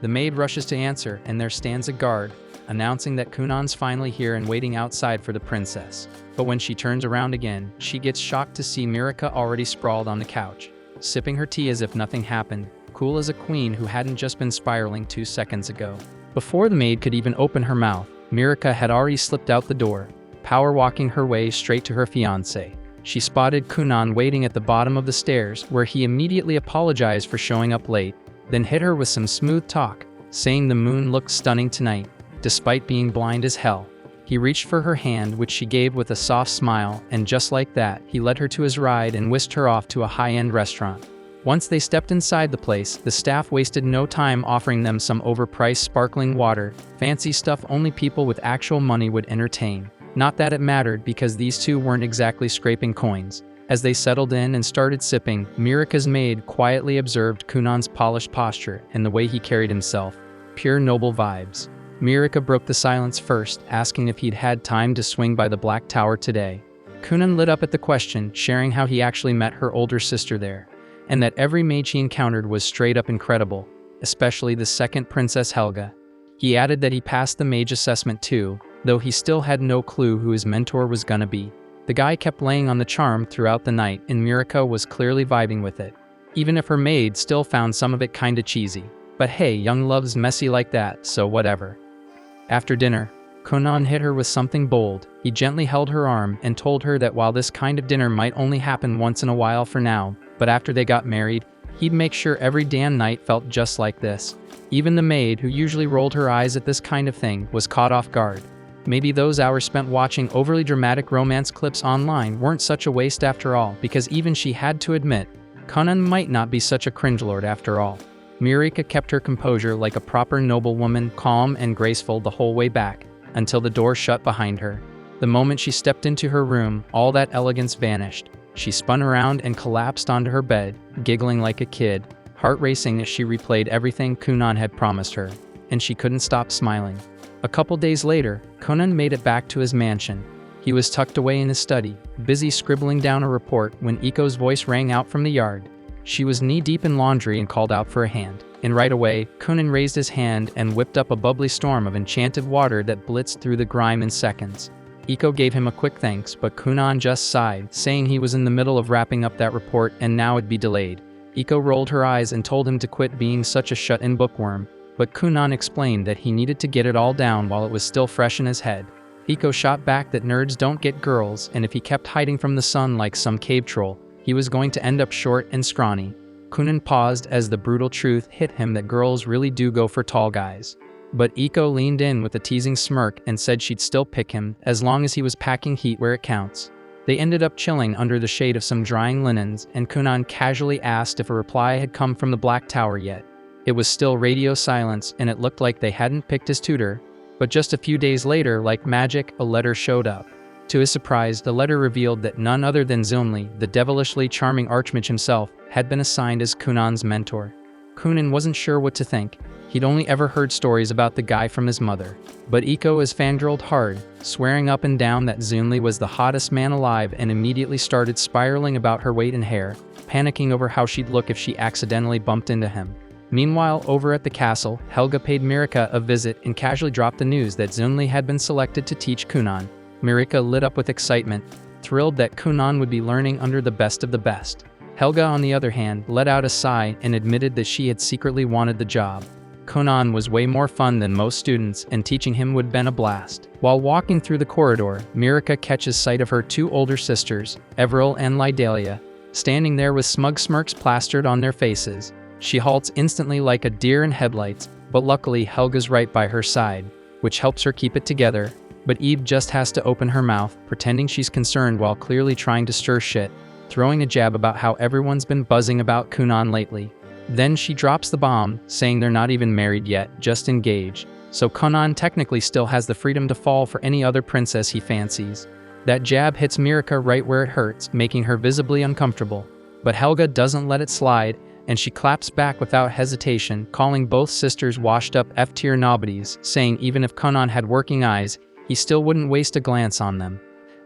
The maid rushes to answer, and there stands a guard, announcing that Kunan's finally here and waiting outside for the princess. But when she turns around again, she gets shocked to see Mirika already sprawled on the couch, sipping her tea as if nothing happened, cool as a queen who hadn't just been spiraling 2 seconds ago. Before the maid could even open her mouth, Mirika had already slipped out the door, power walking her way straight to her fiancé. She spotted Kunan waiting at the bottom of the stairs, where he immediately apologized for showing up late, then hit her with some smooth talk, saying the moon looked stunning tonight, despite being blind as hell. He reached for her hand, which she gave with a soft smile, and just like that, he led her to his ride and whisked her off to a high-end restaurant. Once they stepped inside the place, the staff wasted no time offering them some overpriced sparkling water, fancy stuff only people with actual money would entertain. Not that it mattered, because these two weren't exactly scraping coins. As they settled in and started sipping, Mirika's maid quietly observed Kunan's polished posture and the way he carried himself. Pure noble vibes. Mirika broke the silence first, asking if he'd had time to swing by the Black Tower today. Kunan lit up at the question, sharing how he actually met her older sister there, and that every mage he encountered was straight up incredible, especially the second Princess Helga. He added that he passed the mage assessment too, though he still had no clue who his mentor was gonna be. The guy kept laying on the charm throughout the night, and Mirika was clearly vibing with it, even if her maid still found some of it kinda cheesy. But hey, young love's messy like that, so whatever. After dinner, Kunan hit her with something bold. He gently held her arm and told her that while this kind of dinner might only happen once in a while for now, but after they got married, he'd make sure every damn night felt just like this. Even the maid, who usually rolled her eyes at this kind of thing, was caught off guard. Maybe those hours spent watching overly dramatic romance clips online weren't such a waste after all, because even she had to admit, Kunan might not be such a cringelord after all. Mirika kept her composure like a proper noblewoman, calm and graceful the whole way back, until the door shut behind her. The moment she stepped into her room, all that elegance vanished. She spun around and collapsed onto her bed, giggling like a kid, heart racing as she replayed everything Kunan had promised her, and she couldn't stop smiling. A couple days later, Kunan made it back to his mansion. He was tucked away in his study, busy scribbling down a report when Iko's voice rang out from the yard. She was knee-deep in laundry and called out for a hand. And right away, Kunan raised his hand and whipped up a bubbly storm of enchanted water that blitzed through the grime in seconds. Iko gave him a quick thanks, but Kunan just sighed, saying he was in the middle of wrapping up that report and now it'd be delayed. Iko rolled her eyes and told him to quit being such a shut-in bookworm, but Kunan explained that he needed to get it all down while it was still fresh in his head. Iko shot back that nerds don't get girls, and if he kept hiding from the sun like some cave troll, he was going to end up short and scrawny. Kunan paused as the brutal truth hit him that girls really do go for tall guys. But Iko leaned in with a teasing smirk and said she'd still pick him as long as he was packing heat where it counts. They ended up chilling under the shade of some drying linens, and Kunan casually asked if a reply had come from the Black Tower yet. It was still radio silence, and it looked like they hadn't picked his tutor. But just a few days later, like magic, a letter showed up. To his surprise, the letter revealed that none other than Zunli, the devilishly charming archmage himself, had been assigned as Kunan's mentor. Kunan wasn't sure what to think. He'd only ever heard stories about the guy from his mother. But Iko is fangirled hard, swearing up and down that Zunli was the hottest man alive, and immediately started spiraling about her weight and hair, panicking over how she'd look if she accidentally bumped into him. Meanwhile, over at the castle, Helga paid Mirika a visit and casually dropped the news that Zunli had been selected to teach Kunan. Mirika lit up with excitement, thrilled that Kunan would be learning under the best of the best. Helga, on the other hand, let out a sigh and admitted that she had secretly wanted the job. Kunan was way more fun than most students, and teaching him would have been a blast. While walking through the corridor, Mirika catches sight of her two older sisters, Everil and Lydalia, standing there with smug smirks plastered on their faces. She halts instantly like a deer in headlights, but luckily Helga's right by her side, which helps her keep it together. But Eve just has to open her mouth, pretending she's concerned while clearly trying to stir shit, throwing a jab about how everyone's been buzzing about Kunan lately. Then she drops the bomb, saying they're not even married yet, just engaged, so Kunan technically still has the freedom to fall for any other princess he fancies. That jab hits Mirika right where it hurts, making her visibly uncomfortable. But Helga doesn't let it slide, and she claps back without hesitation, calling both sisters washed-up F-tier nobodies, saying even if Kunan had working eyes, he still wouldn't waste a glance on them.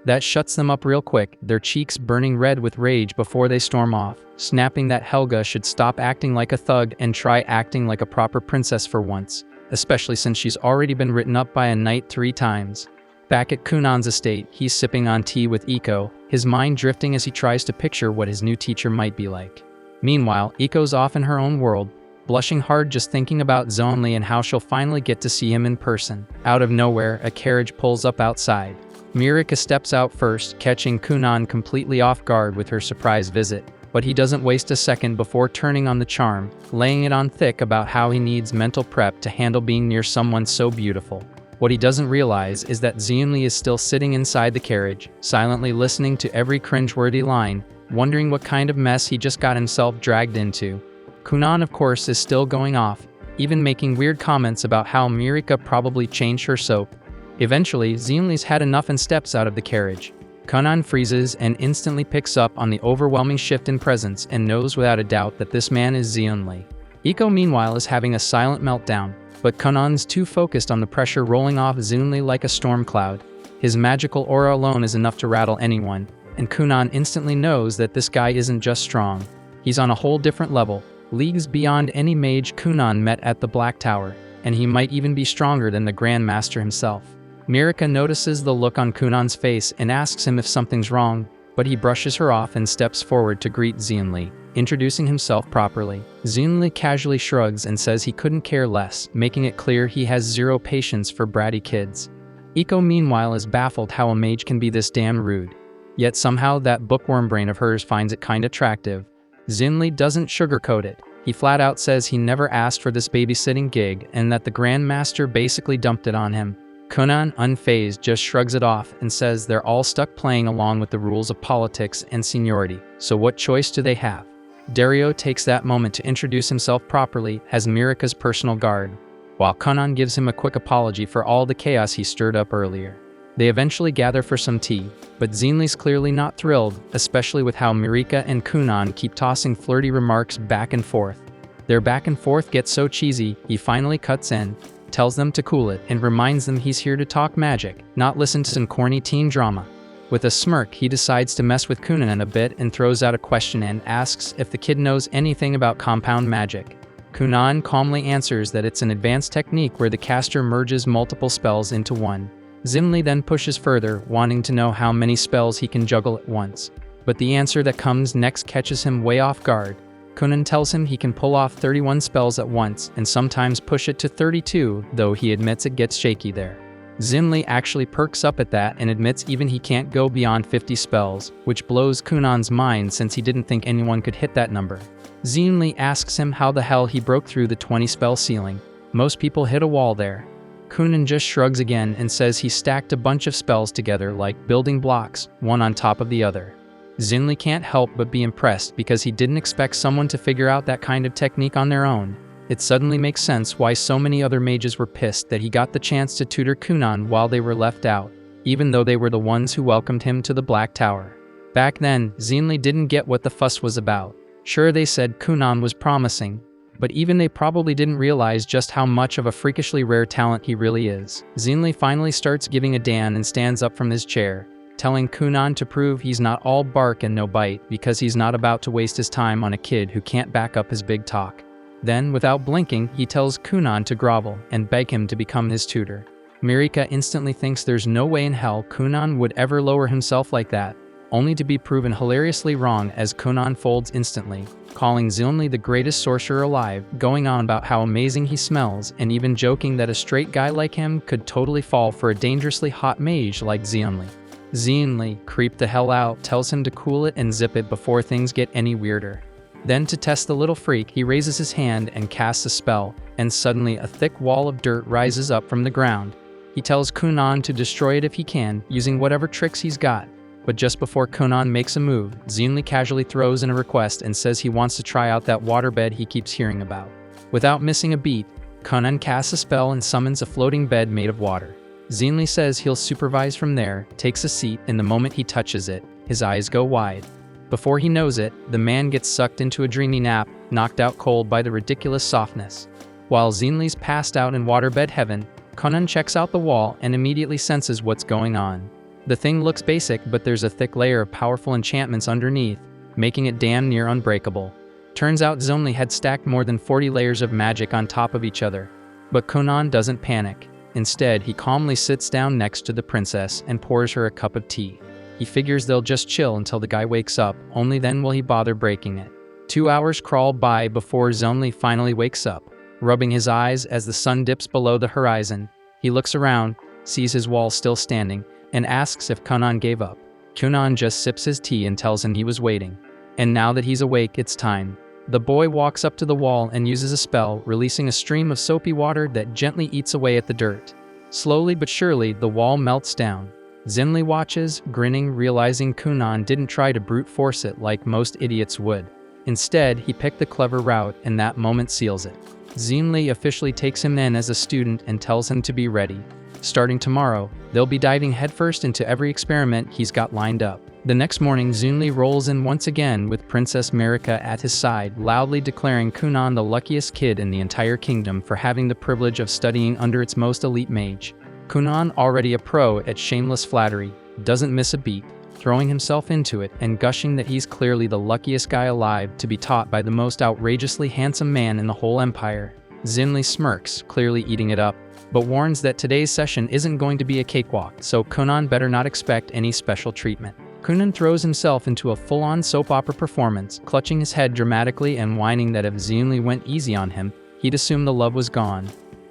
That shuts them up real quick, their cheeks burning red with rage before they storm off, snapping that Helga should stop acting like a thug and try acting like a proper princess for once, especially since she's already been written up by a knight 3 times. Back at Kunan's estate, he's sipping on tea with Iko, his mind drifting as he tries to picture what his new teacher might be like. Meanwhile, Iko's off in her own world, blushing hard just thinking about Zunli and how she'll finally get to see him in person. Out of nowhere, a carriage pulls up outside. Mirika steps out first, catching Kunan completely off guard with her surprise visit, but he doesn't waste a second before turning on the charm, laying it on thick about how he needs mental prep to handle being near someone so beautiful. What he doesn't realize is that Zunli is still sitting inside the carriage, silently listening to every cringeworthy line, wondering what kind of mess he just got himself dragged into. Kunan, of course, is still going off, even making weird comments about how Mirika probably changed her soap. Eventually, Zunli's had enough and steps out of the carriage. Kunan freezes and instantly picks up on the overwhelming shift in presence and knows without a doubt that this man is Zunli. Iko, meanwhile, is having a silent meltdown, but Kunan's too focused on the pressure rolling off Zunli like a storm cloud. His magical aura alone is enough to rattle anyone, and Kunan instantly knows that this guy isn't just strong. He's on a whole different level, leagues beyond any mage Kunan met at the Black Tower, and he might even be stronger than the Grand Master himself. Mirika notices the look on Kunan's face and asks him if something's wrong, but he brushes her off and steps forward to greet Zunli, introducing himself properly. Zunli casually shrugs and says he couldn't care less, making it clear he has zero patience for bratty kids. Iko, meanwhile, is baffled how a mage can be this damn rude. Yet somehow that bookworm brain of hers finds it kinda attractive. Zunli doesn't sugarcoat it. He flat out says he never asked for this babysitting gig and that the Grand Master basically dumped it on him. Kunan, unfazed, just shrugs it off and says they're all stuck playing along with the rules of politics and seniority, so what choice do they have? Dario takes that moment to introduce himself properly as Mirika's personal guard, while Kunan gives him a quick apology for all the chaos he stirred up earlier. They eventually gather for some tea, but Zunli's clearly not thrilled, especially with how Mirika and Kunan keep tossing flirty remarks back and forth. Their back and forth gets so cheesy, he finally cuts in, tells them to cool it, and reminds them he's here to talk magic, not listen to some corny teen drama. With a smirk, he decides to mess with Kunan a bit and throws out a question and asks if the kid knows anything about compound magic. Kunan calmly answers that it's an advanced technique where the caster merges multiple spells into one. Zunli then pushes further, wanting to know how many spells he can juggle at once. But the answer that comes next catches him way off guard. Kunan tells him he can pull off 31 spells at once and sometimes push it to 32, though he admits it gets shaky there. Zunli actually perks up at that and admits even he can't go beyond 50 spells, which blows Kunan's mind since he didn't think anyone could hit that number. Zunli asks him how the hell he broke through the 20-spell ceiling. Most people hit a wall there. Kunan just shrugs again and says he stacked a bunch of spells together like building blocks, one on top of the other. Zunli can't help but be impressed because he didn't expect someone to figure out that kind of technique on their own. It suddenly makes sense why so many other mages were pissed that he got the chance to tutor Kunan while they were left out, even though they were the ones who welcomed him to the Black Tower. Back then, Zunli didn't get what the fuss was about. Sure, they said Kunan was promising, but even they probably didn't realize just how much of a freakishly rare talent he really is. Zunli finally starts giving a damn and stands up from his chair, telling Kunan to prove he's not all bark and no bite because he's not about to waste his time on a kid who can't back up his big talk. Then, without blinking, he tells Kunan to grovel and beg him to become his tutor. Mirika instantly thinks there's no way in hell Kunan would ever lower himself like that, only to be proven hilariously wrong as Kunan folds instantly, calling Zunli the greatest sorcerer alive, going on about how amazing he smells, and even joking that a straight guy like him could totally fall for a dangerously hot mage like Zunli. Zunli, creeped the hell out, tells him to cool it and zip it before things get any weirder. Then, to test the little freak, he raises his hand and casts a spell, and suddenly a thick wall of dirt rises up from the ground. He tells Kunan to destroy it if he can, using whatever tricks he's got. But just before Kunan makes a move, Zunli casually throws in a request and says he wants to try out that waterbed he keeps hearing about. Without missing a beat, Kunan casts a spell and summons a floating bed made of water. Zunli says he'll supervise from there, takes a seat, and the moment he touches it, his eyes go wide. Before he knows it, the man gets sucked into a dreamy nap, knocked out cold by the ridiculous softness. While Zunli's passed out in waterbed heaven, Kunan checks out the wall and immediately senses what's going on. The thing looks basic, but there's a thick layer of powerful enchantments underneath, making it damn near unbreakable. Turns out Zunli had stacked more than 40 layers of magic on top of each other. But Kunan doesn't panic. Instead, he calmly sits down next to the princess and pours her a cup of tea. He figures they'll just chill until the guy wakes up, only then will he bother breaking it. 2 hours crawl by before Zunli finally wakes up. Rubbing his eyes as the sun dips below the horizon, he looks around, sees his wall still standing, and asks if Kunan gave up. Kunan just sips his tea and tells him he was waiting. And now that he's awake, it's time. The boy walks up to the wall and uses a spell, releasing a stream of soapy water that gently eats away at the dirt. Slowly but surely, the wall melts down. Zunli watches, grinning, realizing Kunan didn't try to brute force it like most idiots would. Instead, he picked the clever route, and that moment seals it. Zunli officially takes him in as a student and tells him to be ready. Starting tomorrow, they'll be diving headfirst into every experiment he's got lined up. The next morning, Zunli rolls in once again with Princess Mirika at his side, loudly declaring Kunan the luckiest kid in the entire kingdom for having the privilege of studying under its most elite mage. Kunan, already a pro at shameless flattery, doesn't miss a beat, throwing himself into it and gushing that he's clearly the luckiest guy alive to be taught by the most outrageously handsome man in the whole empire. Zunli smirks, clearly eating it up, but warns that today's session isn't going to be a cakewalk, so Kunan better not expect any special treatment. Kunan throws himself into a full-on soap opera performance, clutching his head dramatically and whining that if Zunli went easy on him, he'd assume the love was gone.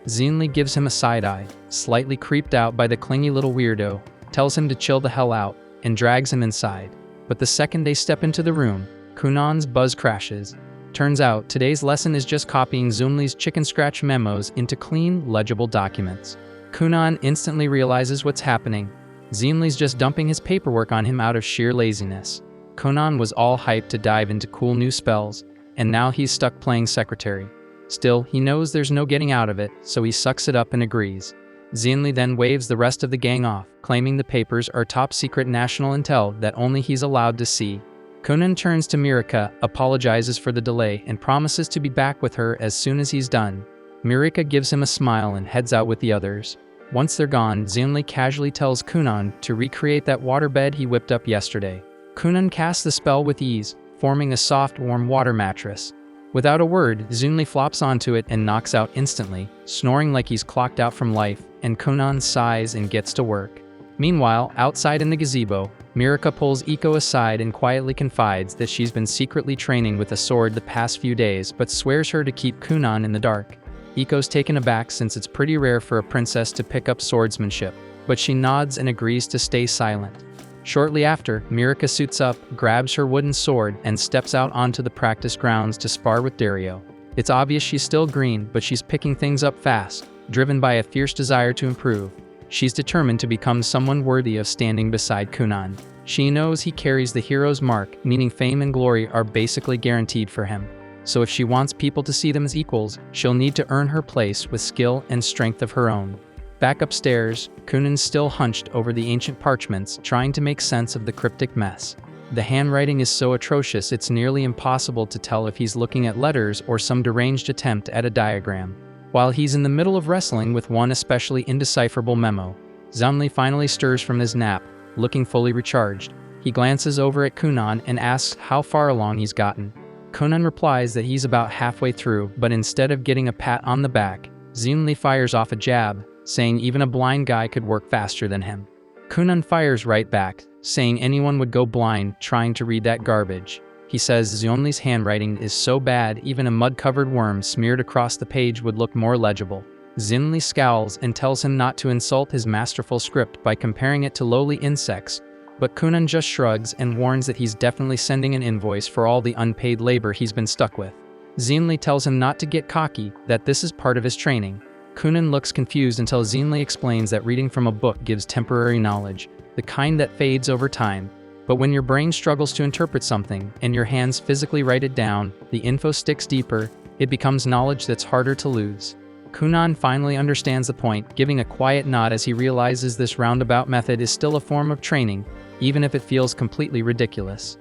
Zunli gives him a side-eye, slightly creeped out by the clingy little weirdo, tells him to chill the hell out, and drags him inside. But the second they step into the room, Kunan's buzz crashes. Turns out, today's lesson is just copying Zunli's chicken scratch memos into clean, legible documents. Kunan instantly realizes what's happening. Zunli's just dumping his paperwork on him out of sheer laziness. Kunan was all hyped to dive into cool new spells, and now he's stuck playing secretary. Still, he knows there's no getting out of it, so he sucks it up and agrees. Zunli then waves the rest of the gang off, claiming the papers are top-secret national intel that only he's allowed to see. Kunan turns to Mirika, apologizes for the delay, and promises to be back with her as soon as he's done. Mirika gives him a smile and heads out with the others. Once they're gone, Zunli casually tells Kunan to recreate that waterbed he whipped up yesterday. Kunan casts the spell with ease, forming a soft, warm water mattress. Without a word, Zunli flops onto it and knocks out instantly, snoring like he's clocked out from life, and Kunan sighs and gets to work. Meanwhile, outside in the gazebo, Mirika pulls Iko aside and quietly confides that she's been secretly training with a sword the past few days but swears her to keep Kunan in the dark. Iko's taken aback since it's pretty rare for a princess to pick up swordsmanship, but she nods and agrees to stay silent. Shortly after, Mirika suits up, grabs her wooden sword, and steps out onto the practice grounds to spar with Dario. It's obvious she's still green, but she's picking things up fast, driven by a fierce desire to improve. She's determined to become someone worthy of standing beside Kunan. She knows he carries the hero's mark, meaning fame and glory are basically guaranteed for him. So if she wants people to see them as equals, she'll need to earn her place with skill and strength of her own. Back upstairs, Kunan's still hunched over the ancient parchments, trying to make sense of the cryptic mess. The handwriting is so atrocious it's nearly impossible to tell if he's looking at letters or some deranged attempt at a diagram. While he's in the middle of wrestling with one especially indecipherable memo, Zunli finally stirs from his nap, looking fully recharged. He glances over at Kunan and asks how far along he's gotten. Kunan replies that he's about halfway through, but instead of getting a pat on the back, Zunli fires off a jab, saying even a blind guy could work faster than him. Kunan fires right back, saying anyone would go blind trying to read that garbage. He says Zunli's handwriting is so bad even a mud-covered worm smeared across the page would look more legible. Zunli scowls and tells him not to insult his masterful script by comparing it to lowly insects, but Kunan just shrugs and warns that he's definitely sending an invoice for all the unpaid labor he's been stuck with. Zunli tells him not to get cocky, that this is part of his training. Kunan looks confused until Zunli explains that reading from a book gives temporary knowledge, the kind that fades over time. But when your brain struggles to interpret something, and your hands physically write it down, the info sticks deeper, it becomes knowledge that's harder to lose. Kunan finally understands the point, giving a quiet nod as he realizes this roundabout method is still a form of training, even if it feels completely ridiculous.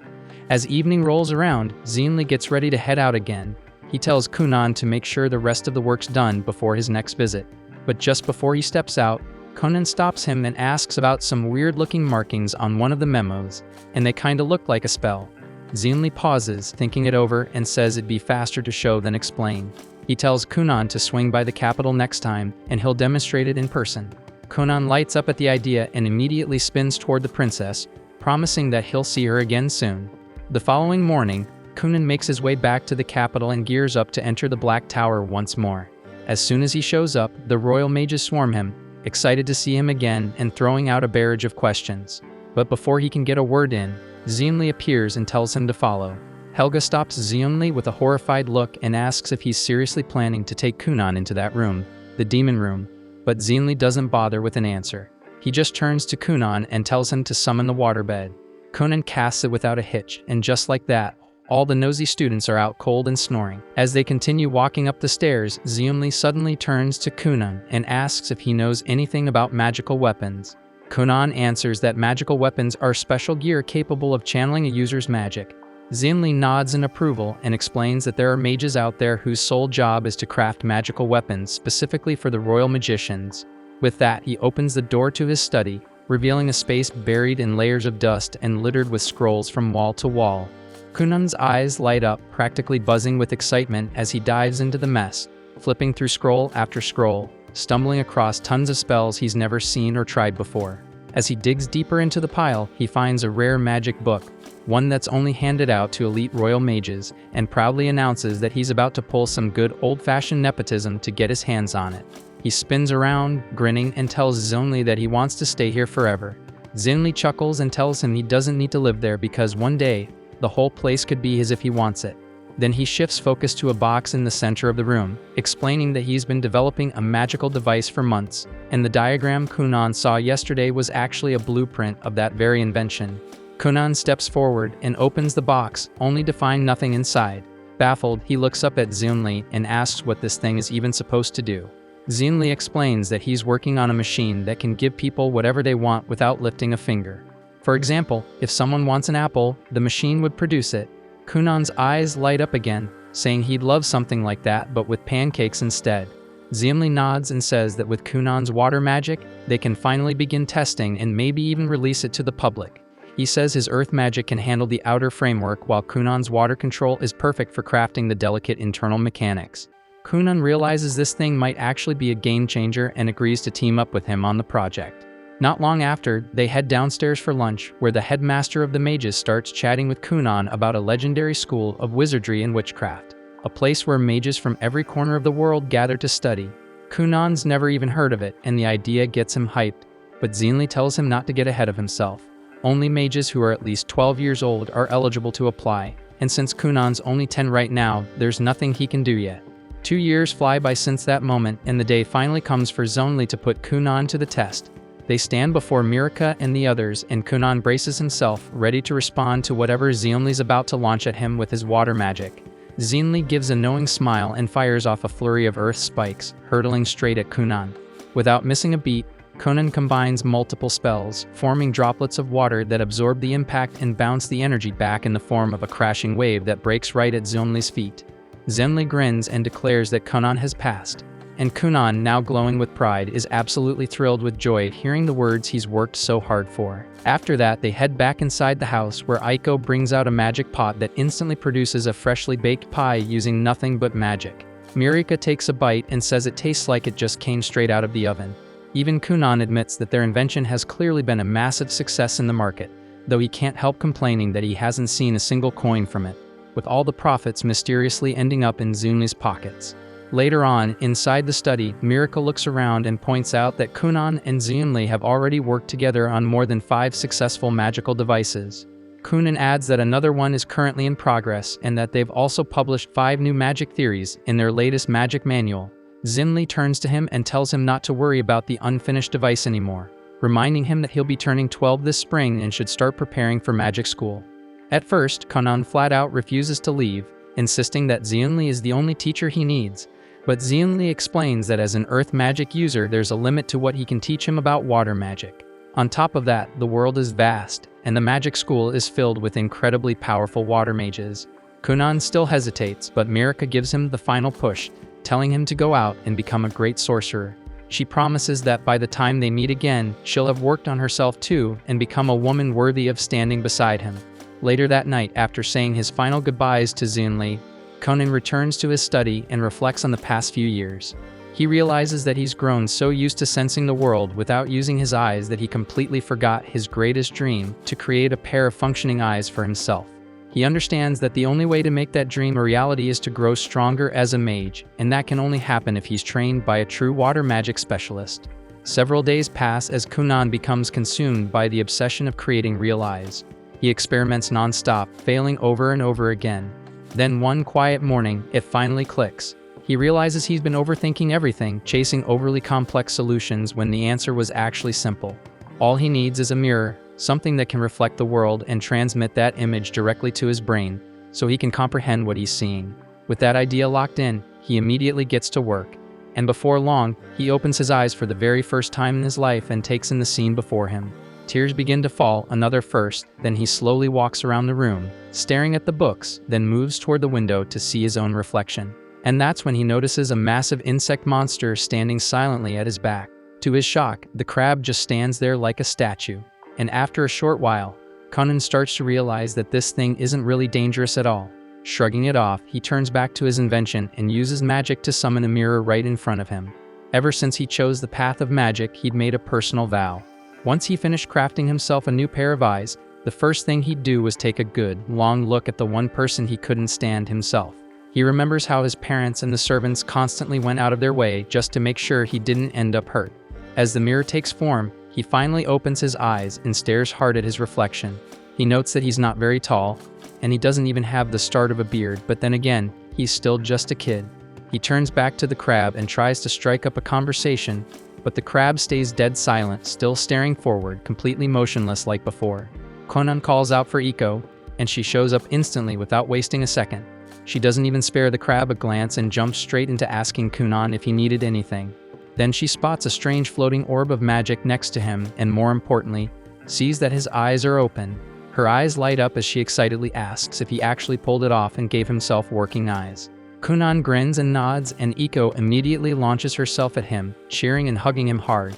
As evening rolls around, Zunli gets ready to head out again. He tells Kunan to make sure the rest of the work's done before his next visit. But just before he steps out, Kunan stops him and asks about some weird-looking markings on one of the memos, and they kinda look like a spell. Zunli pauses, thinking it over, and says it'd be faster to show than explain. He tells Kunan to swing by the capital next time, and he'll demonstrate it in person. Kunan lights up at the idea and immediately spins toward the princess, promising that he'll see her again soon. The following morning, Kunan makes his way back to the capital and gears up to enter the Black Tower once more. As soon as he shows up, the royal mages swarm him, excited to see him again and throwing out a barrage of questions. But before he can get a word in, Zunli appears and tells him to follow. Helga stops Zunli with a horrified look and asks if he's seriously planning to take Kunan into that room, the demon room, but Zunli doesn't bother with an answer. He just turns to Kunan and tells him to summon the waterbed. Kunan casts it without a hitch, and just like that, all the nosy students are out cold and snoring. As they continue walking up the stairs, Zunli suddenly turns to Kunan and asks if he knows anything about magical weapons. Kunan answers that magical weapons are special gear capable of channeling a user's magic. Zunli nods in approval and explains that there are mages out there whose sole job is to craft magical weapons specifically for the royal magicians. With that, he opens the door to his study, revealing a space buried in layers of dust and littered with scrolls from wall to wall. Kunan's eyes light up, practically buzzing with excitement as he dives into the mess, flipping through scroll after scroll, stumbling across tons of spells he's never seen or tried before. As he digs deeper into the pile, he finds a rare magic book, one that's only handed out to elite royal mages, and proudly announces that he's about to pull some good old-fashioned nepotism to get his hands on it. He spins around, grinning, and tells Zunli that he wants to stay here forever. Zunli chuckles and tells him he doesn't need to live there because one day, the whole place could be his if he wants it. Then he shifts focus to a box in the center of the room, explaining that he's been developing a magical device for months, and the diagram Kunan saw yesterday was actually a blueprint of that very invention. Kunan steps forward and opens the box, only to find nothing inside. Baffled, he looks up at Zunli and asks what this thing is even supposed to do. Zunli explains that he's working on a machine that can give people whatever they want without lifting a finger. For example, if someone wants an apple, the machine would produce it. Kunan's eyes light up again, saying he'd love something like that but with pancakes instead. Zunli nods and says that with Kunan's water magic, they can finally begin testing and maybe even release it to the public. He says his earth magic can handle the outer framework while Kunan's water control is perfect for crafting the delicate internal mechanics. Kunan realizes this thing might actually be a game changer and agrees to team up with him on the project. Not long after, they head downstairs for lunch, where the headmaster of the mages starts chatting with Kunan about a legendary school of wizardry and witchcraft, a place where mages from every corner of the world gather to study. Kunan's never even heard of it, and the idea gets him hyped, but Zunli tells him not to get ahead of himself. Only mages who are at least 12 years old are eligible to apply, and since Kunan's only 10 right now, there's nothing he can do yet. 2 years fly by since that moment, and the day finally comes for Zonli to put Kunan to the test. They stand before Mirika and the others, and Kunan braces himself, ready to respond to whatever Zonli's about to launch at him with his water magic. Zonli gives a knowing smile and fires off a flurry of earth spikes, hurtling straight at Kunan. Without missing a beat, Kunan combines multiple spells, forming droplets of water that absorb the impact and bounce the energy back in the form of a crashing wave that breaks right at Zonli's feet. Zonli grins and declares that Kunan has passed. And Kunan, now glowing with pride, is absolutely thrilled with joy hearing the words he's worked so hard for. After that, they head back inside the house where Aiko brings out a magic pot that instantly produces a freshly baked pie using nothing but magic. Mirika takes a bite and says it tastes like it just came straight out of the oven. Even Kunan admits that their invention has clearly been a massive success in the market, though he can't help complaining that he hasn't seen a single coin from it, with all the profits mysteriously ending up in Zonli's pockets. Later on, inside the study, Mirika looks around and points out that Kunan and Zonli have already worked together on more than 5 successful magical devices. Kunan adds that another one is currently in progress and that they've also published 5 new magic theories in their latest magic manual. Zonli turns to him and tells him not to worry about the unfinished device anymore, reminding him that he'll be turning 12 this spring and should start preparing for magic school. At first, Kunan flat out refuses to leave, insisting that Zonli is the only teacher he needs, but Zonli explains that as an earth magic user there's a limit to what he can teach him about water magic. On top of that, the world is vast, and the magic school is filled with incredibly powerful water mages. Kunan still hesitates, but Mirika gives him the final push, telling him to go out and become a great sorcerer. She promises that by the time they meet again, she'll have worked on herself too and become a woman worthy of standing beside him. Later that night, after saying his final goodbyes to Zonli, Kunan returns to his study and reflects on the past few years. He realizes that he's grown so used to sensing the world without using his eyes that he completely forgot his greatest dream, to create a pair of functioning eyes for himself. He understands that the only way to make that dream a reality is to grow stronger as a mage, and that can only happen if he's trained by a true water magic specialist. Several days pass as Kunan becomes consumed by the obsession of creating real eyes. He experiments non-stop, failing over and over again. Then one quiet morning, it finally clicks. He realizes he's been overthinking everything, chasing overly complex solutions when the answer was actually simple. All he needs is a mirror, something that can reflect the world and transmit that image directly to his brain, so he can comprehend what he's seeing. With that idea locked in, he immediately gets to work. And before long, he opens his eyes for the very first time in his life and takes in the scene before him. Tears begin to fall, another first, then he slowly walks around the room, staring at the books, then moves toward the window to see his own reflection. And that's when he notices a massive insect monster standing silently at his back. To his shock, the crab just stands there like a statue. And after a short while, Kunan starts to realize that this thing isn't really dangerous at all. Shrugging it off, he turns back to his invention and uses magic to summon a mirror right in front of him. Ever since he chose the path of magic, he'd made a personal vow. Once he finished crafting himself a new pair of eyes, the first thing he'd do was take a good, long look at the one person he couldn't stand himself. He remembers how his parents and the servants constantly went out of their way just to make sure he didn't end up hurt. As the mirror takes form, he finally opens his eyes and stares hard at his reflection. He notes that he's not very tall, and he doesn't even have the start of a beard, but then again, he's still just a kid. He turns back to the crab and tries to strike up a conversation, but the crab stays dead silent, still staring forward, completely motionless like before. Kunan calls out for Iko, and she shows up instantly without wasting a second. She doesn't even spare the crab a glance and jumps straight into asking Kunan if he needed anything. Then she spots a strange floating orb of magic next to him and, more importantly, sees that his eyes are open. Her eyes light up as she excitedly asks if he actually pulled it off and gave himself working eyes. Kunan grins and nods, and Iko immediately launches herself at him, cheering and hugging him hard.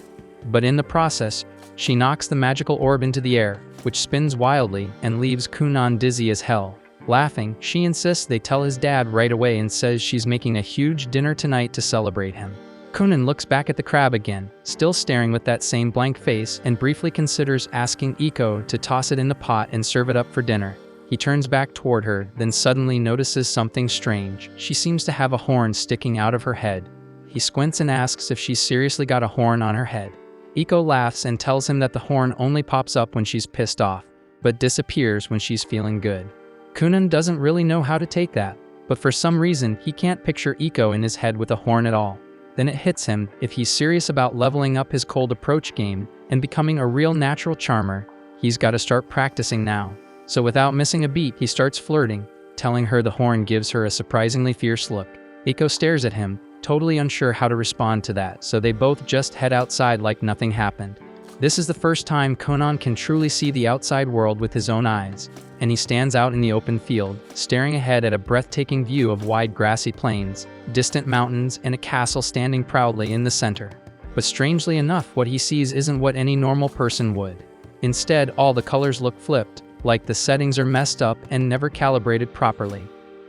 But in the process, she knocks the magical orb into the air, which spins wildly and leaves Kunan dizzy as hell. Laughing, she insists they tell his dad right away and says she's making a huge dinner tonight to celebrate him. Kunan looks back at the crab again, still staring with that same blank face, and briefly considers asking Iko to toss it in the pot and serve it up for dinner. He turns back toward her, then suddenly notices something strange. She seems to have a horn sticking out of her head. He squints and asks if she's seriously got a horn on her head. Iko laughs and tells him that the horn only pops up when she's pissed off, but disappears when she's feeling good. Kunan doesn't really know how to take that, but for some reason he can't picture Iko in his head with a horn at all. Then it hits him, if he's serious about leveling up his cold approach game and becoming a real natural charmer, he's got to start practicing now. So without missing a beat, he starts flirting, telling her the horn gives her a surprisingly fierce look. Iko stares at him, totally unsure how to respond to that, so they both just head outside like nothing happened. This is the first time Conan can truly see the outside world with his own eyes, and he stands out in the open field, staring ahead at a breathtaking view of wide grassy plains, distant mountains, and a castle standing proudly in the center. But strangely enough, what he sees isn't what any normal person would. Instead, all the colors look flipped, like the settings are messed up and never calibrated properly.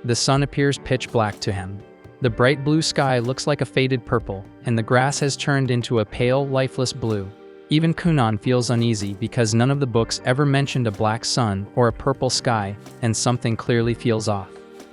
The sun appears pitch black to him. The bright blue sky looks like a faded purple, and the grass has turned into a pale, lifeless blue. Even Kunan feels uneasy because none of the books ever mentioned a black sun or a purple sky, and something clearly feels off.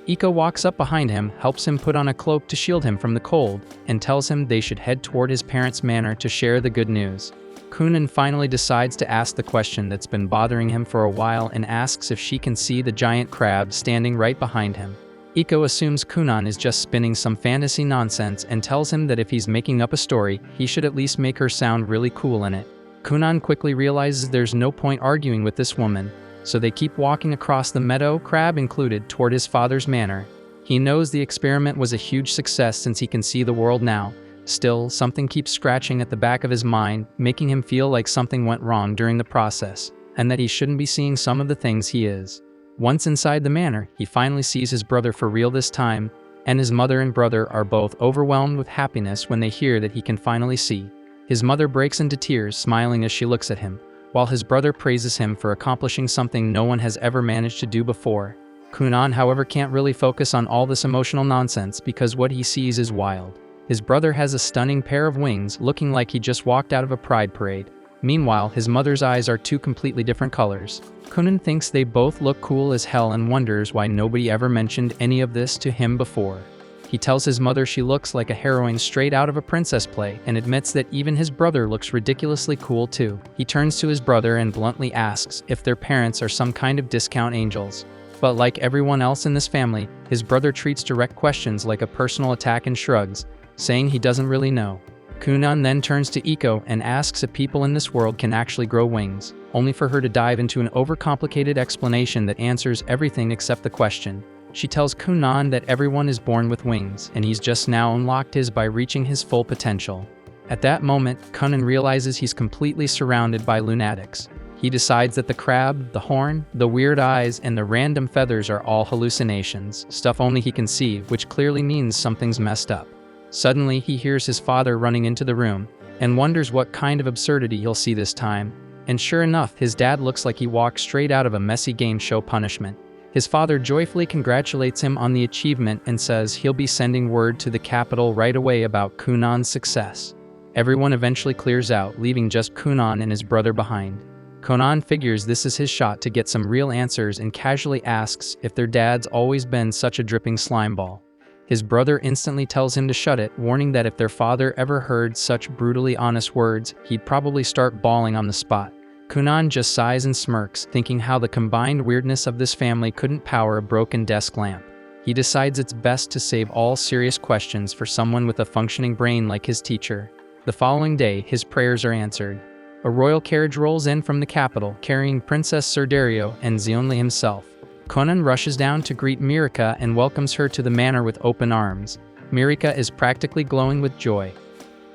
Iko walks up behind him, helps him put on a cloak to shield him from the cold, and tells him they should head toward his parents' manor to share the good news. Kunan finally decides to ask the question that's been bothering him for a while and asks if she can see the giant crab standing right behind him. Iko assumes Kunan is just spinning some fantasy nonsense and tells him that if he's making up a story, he should at least make her sound really cool in it. Kunan quickly realizes there's no point arguing with this woman, so they keep walking across the meadow, crab included, toward his father's manor. He knows the experiment was a huge success since he can see the world now. Still, something keeps scratching at the back of his mind, making him feel like something went wrong during the process, and that he shouldn't be seeing some of the things he is. Once inside the manor, he finally sees his brother for real this time, and his mother and brother are both overwhelmed with happiness when they hear that he can finally see. His mother breaks into tears, smiling as she looks at him, while his brother praises him for accomplishing something no one has ever managed to do before. Kunan, however, can't really focus on all this emotional nonsense because what he sees is wild. His brother has a stunning pair of wings, looking like he just walked out of a pride parade. Meanwhile, his mother's eyes are two completely different colors. Kunan thinks they both look cool as hell and wonders why nobody ever mentioned any of this to him before. He tells his mother she looks like a heroine straight out of a princess play and admits that even his brother looks ridiculously cool too. He turns to his brother and bluntly asks if their parents are some kind of discount angels. But like everyone else in this family, his brother treats direct questions like a personal attack and shrugs, saying he doesn't really know. Kunan then turns to Iko and asks if people in this world can actually grow wings, only for her to dive into an overcomplicated explanation that answers everything except the question. She tells Kunan that everyone is born with wings, and he's just now unlocked his by reaching his full potential. At that moment, Kunan realizes he's completely surrounded by lunatics. He decides that the crab, the horn, the weird eyes, and the random feathers are all hallucinations, stuff only he can see, which clearly means something's messed up. Suddenly, he hears his father running into the room, and wonders what kind of absurdity he'll see this time. And sure enough, his dad looks like he walked straight out of a messy game show punishment. His father joyfully congratulates him on the achievement and says he'll be sending word to the capital right away about Kunan's success. Everyone eventually clears out, leaving just Kunan and his brother behind. Kunan figures this is his shot to get some real answers and casually asks if their dad's always been such a dripping slime ball. His brother instantly tells him to shut it, warning that if their father ever heard such brutally honest words, he'd probably start bawling on the spot. Kunan just sighs and smirks, thinking how the combined weirdness of this family couldn't power a broken desk lamp. He decides it's best to save all serious questions for someone with a functioning brain like his teacher. The following day, his prayers are answered. A royal carriage rolls in from the capital, carrying Princess Serdario and Xionli himself. Conan rushes down to greet Mirika and welcomes her to the manor with open arms. Mirika is practically glowing with joy.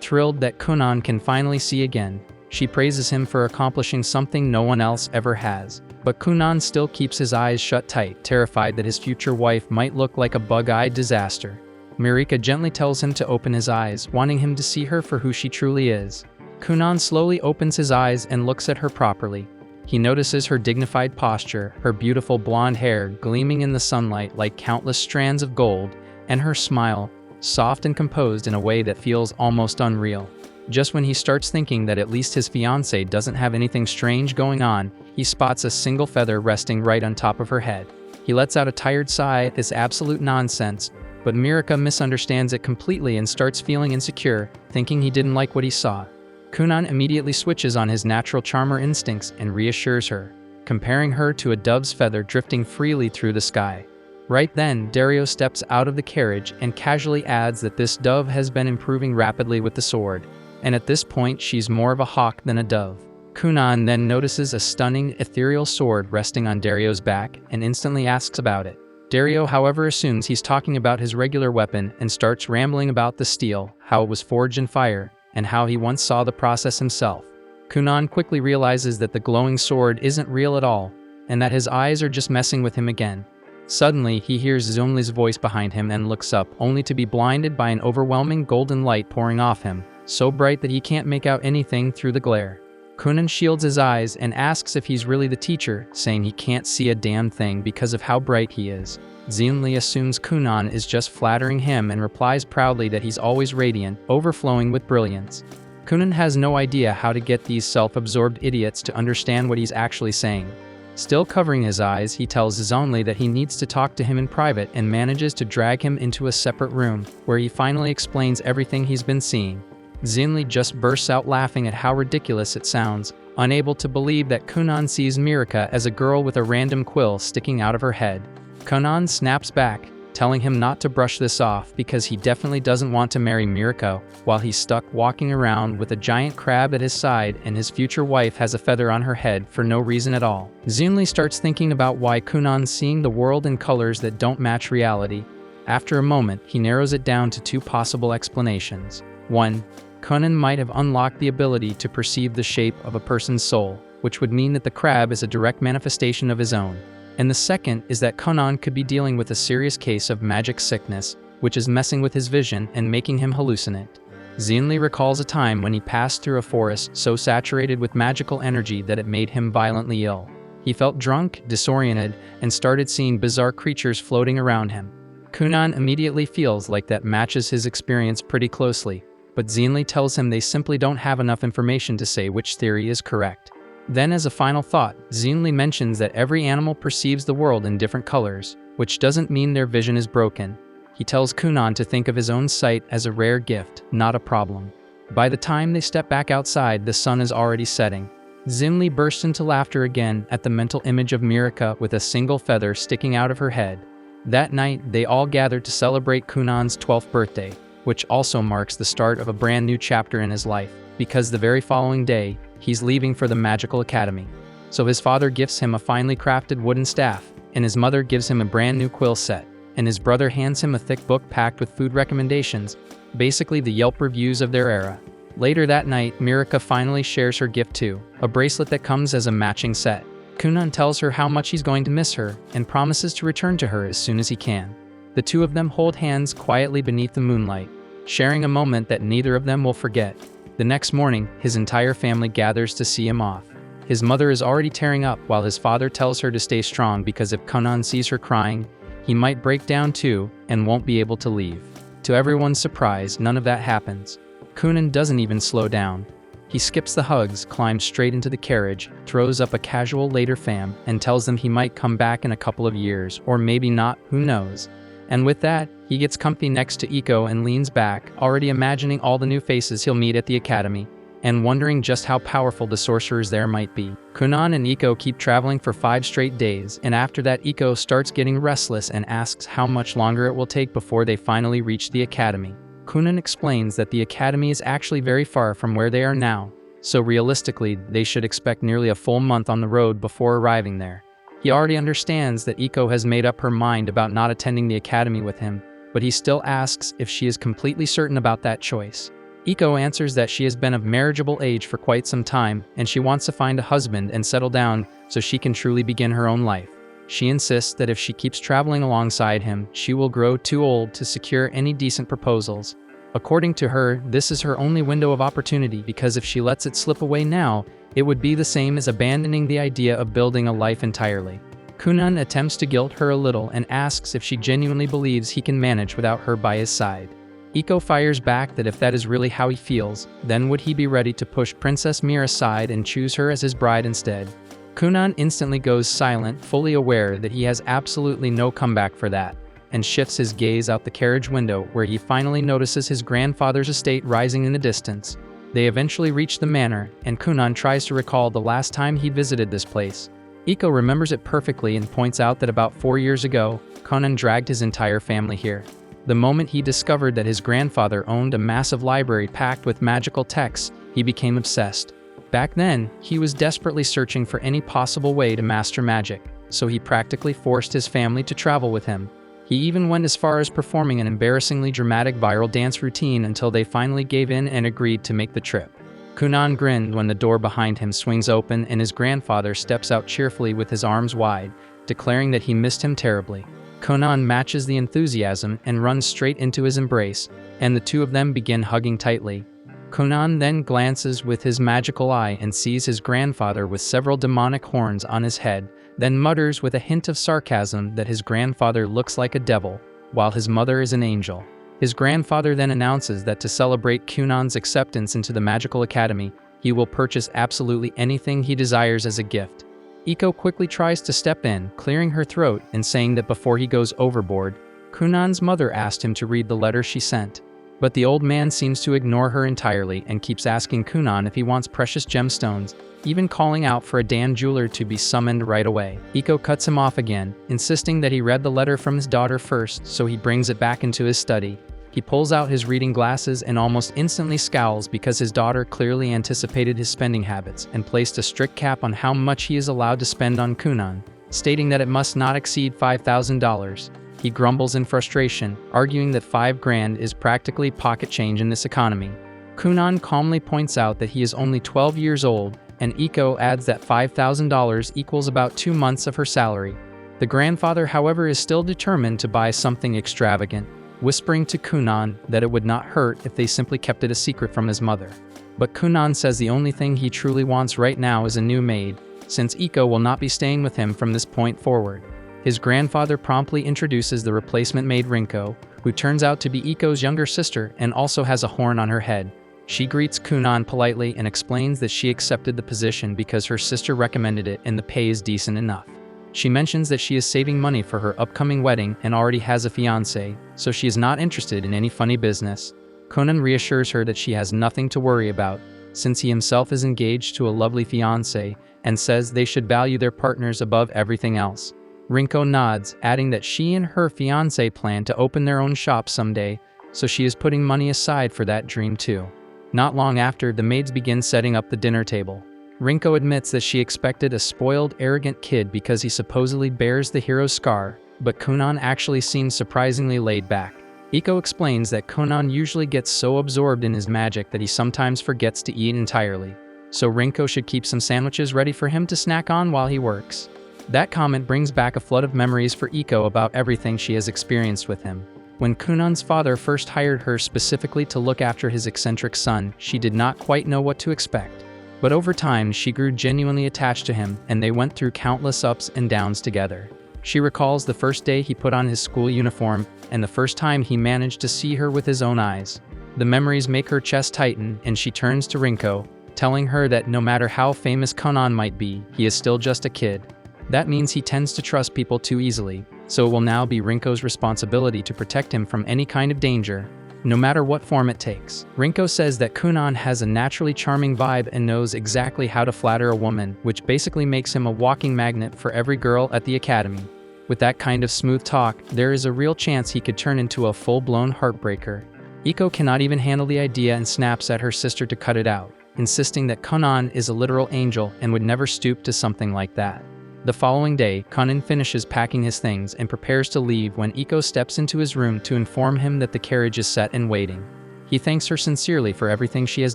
Thrilled that Conan can finally see again, she praises him for accomplishing something no one else ever has. But Conan still keeps his eyes shut tight, terrified that his future wife might look like a bug-eyed disaster. Mirika gently tells him to open his eyes, wanting him to see her for who she truly is. Conan slowly opens his eyes and looks at her properly. He notices her dignified posture, her beautiful blonde hair gleaming in the sunlight like countless strands of gold, and her smile, soft and composed in a way that feels almost unreal. Just when he starts thinking that at least his fiancée doesn't have anything strange going on, he spots a single feather resting right on top of her head. He lets out a tired sigh at this absolute nonsense, but Mirika misunderstands it completely and starts feeling insecure, thinking he didn't like what he saw. Kunan immediately switches on his natural charmer instincts and reassures her, comparing her to a dove's feather drifting freely through the sky. Right then, Dario steps out of the carriage and casually adds that this dove has been improving rapidly with the sword, and at this point she's more of a hawk than a dove. Kunan then notices a stunning, ethereal sword resting on Dario's back and instantly asks about it. Dario, however, assumes he's talking about his regular weapon and starts rambling about the steel, how it was forged in fire, and how he once saw the process himself. Kunan quickly realizes that the glowing sword isn't real at all, and that his eyes are just messing with him again. Suddenly, he hears Zunli's voice behind him and looks up, only to be blinded by an overwhelming golden light pouring off him, so bright that he can't make out anything through the glare. Kunan shields his eyes and asks if he's really the teacher, saying he can't see a damn thing because of how bright he is. Zunli assumes Kunan is just flattering him and replies proudly that he's always radiant, overflowing with brilliance. Kunan has no idea how to get these self-absorbed idiots to understand what he's actually saying. Still covering his eyes, he tells Zunli that he needs to talk to him in private and manages to drag him into a separate room, where he finally explains everything he's been seeing. Zunli just bursts out laughing at how ridiculous it sounds, unable to believe that Kunan sees Mirika as a girl with a random quill sticking out of her head. Kunan snaps back, telling him not to brush this off because he definitely doesn't want to marry Mirika while he's stuck walking around with a giant crab at his side and his future wife has a feather on her head for no reason at all. Zunli starts thinking about why Kunan's seeing the world in colors that don't match reality. After a moment, he narrows it down to two possible explanations. 1. Kunan might have unlocked the ability to perceive the shape of a person's soul, which would mean that the crab is a direct manifestation of his own. And the second is that Kunan could be dealing with a serious case of magic sickness, which is messing with his vision and making him hallucinate. Zunli recalls a time when he passed through a forest so saturated with magical energy that it made him violently ill. He felt drunk, disoriented, and started seeing bizarre creatures floating around him. Kunan immediately feels like that matches his experience pretty closely, but Zunli tells him they simply don't have enough information to say which theory is correct. Then, as a final thought, Zunli mentions that every animal perceives the world in different colors, which doesn't mean their vision is broken. He tells Kunan to think of his own sight as a rare gift, not a problem. By the time they step back outside, the sun is already setting. Zunli bursts into laughter again at the mental image of Mirika with a single feather sticking out of her head. That night, they all gather to celebrate Kunan's 12th birthday, which also marks the start of a brand new chapter in his life, because the very following day, he's leaving for the magical academy. So his father gifts him a finely crafted wooden staff, and his mother gives him a brand new quill set, and his brother hands him a thick book packed with food recommendations, basically the Yelp reviews of their era. Later that night, Mirika finally shares her gift too, a bracelet that comes as a matching set. Kunan tells her how much he's going to miss her, and promises to return to her as soon as he can. The two of them hold hands quietly beneath the moonlight, sharing a moment that neither of them will forget. The next morning, his entire family gathers to see him off. His mother is already tearing up while his father tells her to stay strong because if Kunan sees her crying, he might break down too and won't be able to leave. To everyone's surprise, none of that happens. Kunan doesn't even slow down. He skips the hugs, climbs straight into the carriage, throws up a casual later fam, and tells them he might come back in a couple of years, or maybe not, who knows. And with that, he gets comfy next to Iko and leans back, already imagining all the new faces he'll meet at the academy, and wondering just how powerful the sorcerers there might be. Kunan and Iko keep traveling for 5 straight days, and after that Iko starts getting restless and asks how much longer it will take before they finally reach the academy. Kunan explains that the academy is actually very far from where they are now, so realistically, they should expect nearly a full month on the road before arriving there. He already understands that Iko has made up her mind about not attending the academy with him, but he still asks if she is completely certain about that choice. Iko answers that she has been of marriageable age for quite some time, and she wants to find a husband and settle down so she can truly begin her own life. She insists that if she keeps traveling alongside him, she will grow too old to secure any decent proposals. According to her, this is her only window of opportunity because if she lets it slip away now, it would be the same as abandoning the idea of building a life entirely. Kunan attempts to guilt her a little and asks if she genuinely believes he can manage without her by his side. Iko fires back that if that is really how he feels, then would he be ready to push Princess Mira aside and choose her as his bride instead? Kunan instantly goes silent, fully aware that he has absolutely no comeback for that, and shifts his gaze out the carriage window where he finally notices his grandfather's estate rising in the distance. They eventually reach the manor, and Kunan tries to recall the last time he visited this place. Iko remembers it perfectly and points out that about 4 years ago, Kunan dragged his entire family here. The moment he discovered that his grandfather owned a massive library packed with magical texts, he became obsessed. Back then, he was desperately searching for any possible way to master magic, so he practically forced his family to travel with him. He even went as far as performing an embarrassingly dramatic viral dance routine until they finally gave in and agreed to make the trip. Kunan grinned when the door behind him swings open and his grandfather steps out cheerfully with his arms wide, declaring that he missed him terribly. Kunan matches the enthusiasm and runs straight into his embrace, and the two of them begin hugging tightly. Kunan then glances with his magical eye and sees his grandfather with several demonic horns on his head, then mutters with a hint of sarcasm that his grandfather looks like a devil, while his mother is an angel. His grandfather then announces that to celebrate Kunan's acceptance into the magical academy, he will purchase absolutely anything he desires as a gift. Iko quickly tries to step in, clearing her throat and saying that before he goes overboard, Kunan's mother asked him to read the letter she sent. But the old man seems to ignore her entirely and keeps asking Kunan if he wants precious gemstones, even calling out for a damn jeweler to be summoned right away. Iko cuts him off again, insisting that he read the letter from his daughter first, so he brings it back into his study. He pulls out his reading glasses and almost instantly scowls because his daughter clearly anticipated his spending habits and placed a strict cap on how much he is allowed to spend on Kunan, stating that it must not exceed $5,000. He grumbles in frustration, arguing that $5,000 is practically pocket change in this economy. Kunan calmly points out that he is only 12 years old, and Iko adds that $5,000 equals about 2 months of her salary. The grandfather, however, is still determined to buy something extravagant, whispering to Kunan that it would not hurt if they simply kept it a secret from his mother. But Kunan says the only thing he truly wants right now is a new maid, since Iko will not be staying with him from this point forward. His grandfather promptly introduces the replacement maid Rinko, who turns out to be Iko's younger sister and also has a horn on her head. She greets Kunan politely and explains that she accepted the position because her sister recommended it and the pay is decent enough. She mentions that she is saving money for her upcoming wedding and already has a fiancé, so she is not interested in any funny business. Kunan reassures her that she has nothing to worry about, since he himself is engaged to a lovely fiancé, and says they should value their partners above everything else. Rinko nods, adding that she and her fiancé plan to open their own shop someday, so she is putting money aside for that dream too. Not long after, the maids begin setting up the dinner table. Rinko admits that she expected a spoiled, arrogant kid because he supposedly bears the hero's scar, but Kunan actually seems surprisingly laid back. Iko explains that Kunan usually gets so absorbed in his magic that he sometimes forgets to eat entirely, so Rinko should keep some sandwiches ready for him to snack on while he works. That comment brings back a flood of memories for Iko about everything she has experienced with him. When Kunan's father first hired her specifically to look after his eccentric son, she did not quite know what to expect. But over time, she grew genuinely attached to him, and they went through countless ups and downs together. She recalls the first day he put on his school uniform, and the first time he managed to see her with his own eyes. The memories make her chest tighten, and she turns to Rinko, telling her that no matter how famous Kunan might be, he is still just a kid. That means he tends to trust people too easily, so it will now be Rinko's responsibility to protect him from any kind of danger, no matter what form it takes. Rinko says that Kunan has a naturally charming vibe and knows exactly how to flatter a woman, which basically makes him a walking magnet for every girl at the academy. With that kind of smooth talk, there is a real chance he could turn into a full-blown heartbreaker. Iko cannot even handle the idea and snaps at her sister to cut it out, insisting that Kunan is a literal angel and would never stoop to something like that. The following day, Kunan finishes packing his things and prepares to leave when Iko steps into his room to inform him that the carriage is set and waiting. He thanks her sincerely for everything she has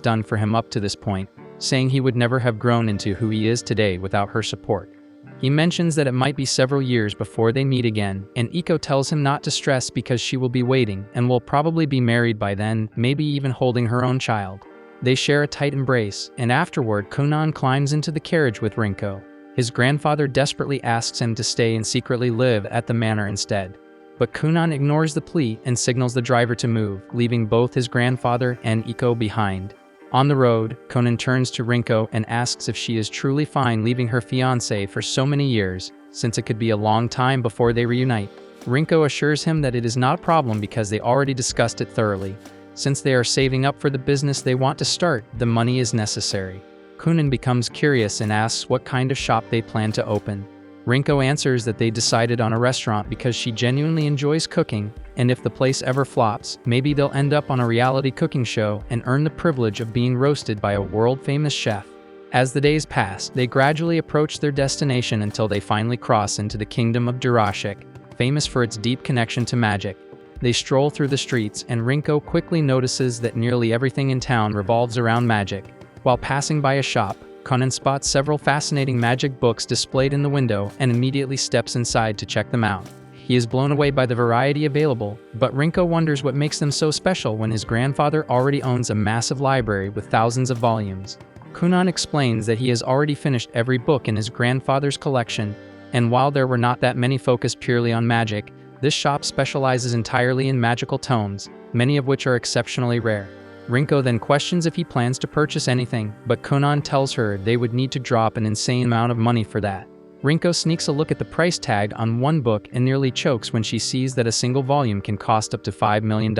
done for him up to this point, saying he would never have grown into who he is today without her support. He mentions that it might be several years before they meet again, and Iko tells him not to stress because she will be waiting and will probably be married by then, maybe even holding her own child. They share a tight embrace, and afterward Kunan climbs into the carriage with Rinko. His grandfather desperately asks him to stay and secretly live at the manor instead. But Kunan ignores the plea and signals the driver to move, leaving both his grandfather and Iko behind. On the road, Kunan turns to Rinko and asks if she is truly fine leaving her fiancé for so many years, since it could be a long time before they reunite. Rinko assures him that it is not a problem because they already discussed it thoroughly, Since they are saving up for the business they want to start, the money is necessary. Kunan becomes curious and asks what kind of shop they plan to open. Rinko answers that they decided on a restaurant because she genuinely enjoys cooking, and if the place ever flops, maybe they'll end up on a reality cooking show and earn the privilege of being roasted by a world-famous chef. As the days pass, they gradually approach their destination until they finally cross into the kingdom of Durashik, famous for its deep connection to magic. They stroll through the streets, and Rinko quickly notices that nearly everything in town revolves around magic. While passing by a shop, Kunan spots several fascinating magic books displayed in the window and immediately steps inside to check them out. He is blown away by the variety available, but Rinko wonders what makes them so special when his grandfather already owns a massive library with thousands of volumes. Kunan explains that he has already finished every book in his grandfather's collection, and while there were not that many focused purely on magic, this shop specializes entirely in magical tomes, many of which are exceptionally rare. Rinko then questions if he plans to purchase anything, but Kunan tells her they would need to drop an insane amount of money for that. Rinko sneaks a look at the price tag on one book and nearly chokes when she sees that a single volume can cost up to $5 million.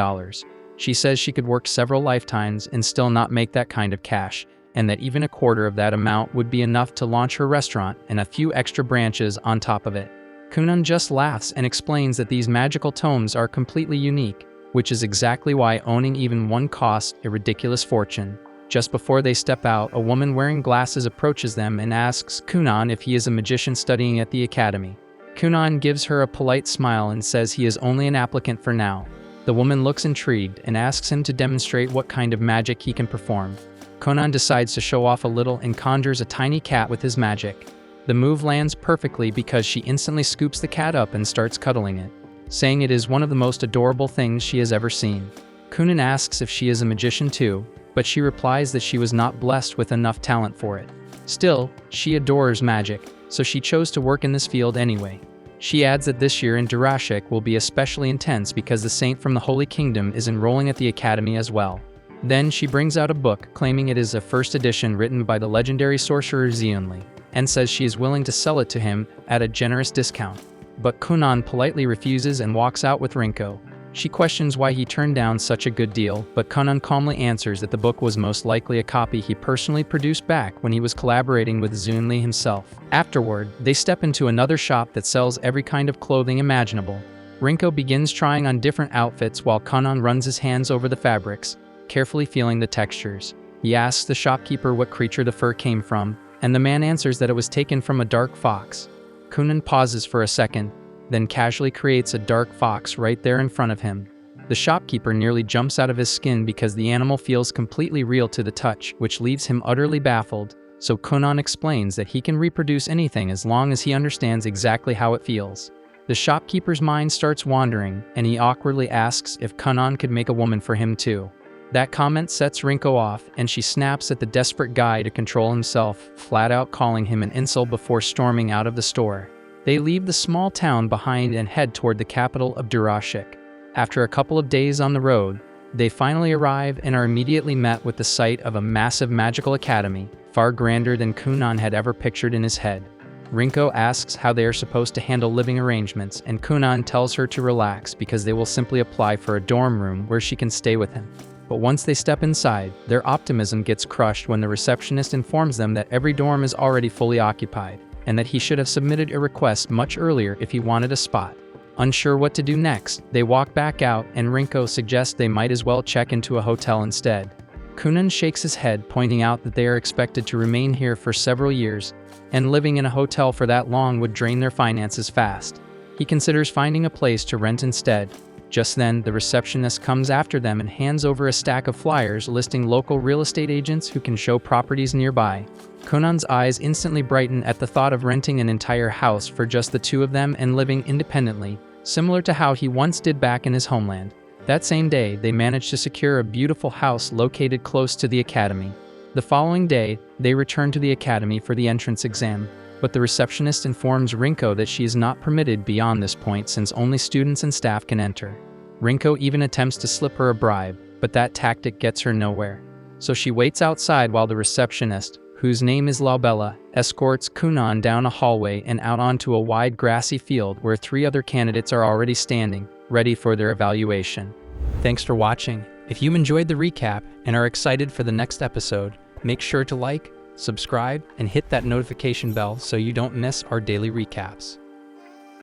She says she could work several lifetimes and still not make that kind of cash, and that even a quarter of that amount would be enough to launch her restaurant and a few extra branches on top of it. Kunan just laughs and explains that these magical tomes are completely unique, which is exactly why owning even one costs a ridiculous fortune. Just before they step out, a woman wearing glasses approaches them and asks Kunan if he is a magician studying at the academy. Kunan gives her a polite smile and says he is only an applicant for now. The woman looks intrigued and asks him to demonstrate what kind of magic he can perform. Kunan decides to show off a little and conjures a tiny cat with his magic. The move lands perfectly because she instantly scoops the cat up and starts cuddling it, saying it is one of the most adorable things she has ever seen. Kunan asks if she is a magician too, but she replies that she was not blessed with enough talent for it. Still, she adores magic, so she chose to work in this field anyway. She adds that this year in Durashik will be especially intense because the saint from the Holy Kingdom is enrolling at the academy as well. Then she brings out a book claiming it is a first edition written by the legendary sorcerer Zionli, and says she is willing to sell it to him at a generous discount. But Kunan politely refuses and walks out with Rinko. She questions why he turned down such a good deal, but Kunan calmly answers that the book was most likely a copy he personally produced back when he was collaborating with Zunli himself. Afterward, they step into another shop that sells every kind of clothing imaginable. Rinko begins trying on different outfits while Kunan runs his hands over the fabrics, carefully feeling the textures. He asks the shopkeeper what creature the fur came from, and the man answers that it was taken from a dark fox. Kunan pauses for a second, then casually creates a dark fox right there in front of him. The shopkeeper nearly jumps out of his skin because the animal feels completely real to the touch, which leaves him utterly baffled, so Kunan explains that he can reproduce anything as long as he understands exactly how it feels. The shopkeeper's mind starts wandering, and he awkwardly asks if Kunan could make a woman for him too. That comment sets Rinko off, and she snaps at the desperate guy to control himself, flat out calling him an insult before storming out of the store. They leave the small town behind and head toward the capital of Durashik. After a couple of days on the road, they finally arrive and are immediately met with the sight of a massive magical academy, far grander than Kunan had ever pictured in his head. Rinko asks how they are supposed to handle living arrangements, and Kunan tells her to relax because they will simply apply for a dorm room where she can stay with him. But once they step inside, their optimism gets crushed when the receptionist informs them that every dorm is already fully occupied, and that he should have submitted a request much earlier if he wanted a spot. Unsure what to do next, they walk back out, and Rinko suggests they might as well check into a hotel instead. Kunan shakes his head, pointing out that they are expected to remain here for several years, and living in a hotel for that long would drain their finances fast. He considers finding a place to rent instead. Just then, the receptionist comes after them and hands over a stack of flyers listing local real estate agents who can show properties nearby. Kunan's eyes instantly brighten at the thought of renting an entire house for just the two of them and living independently, similar to how he once did back in his homeland. That same day, they managed to secure a beautiful house located close to the academy. The following day, they return to the academy for the entrance exam, but the receptionist informs Rinko that she is not permitted beyond this point since only students and staff can enter. Rinko even attempts to slip her a bribe, but that tactic gets her nowhere. So she waits outside while the receptionist, whose name is Laubella, escorts Kunan down a hallway and out onto a wide grassy field where 3 other candidates are already standing, ready for their evaluation. Thanks for watching. If you enjoyed the recap and are excited for the next episode, make sure to like, subscribe, and hit that notification bell so you don't miss our daily recaps.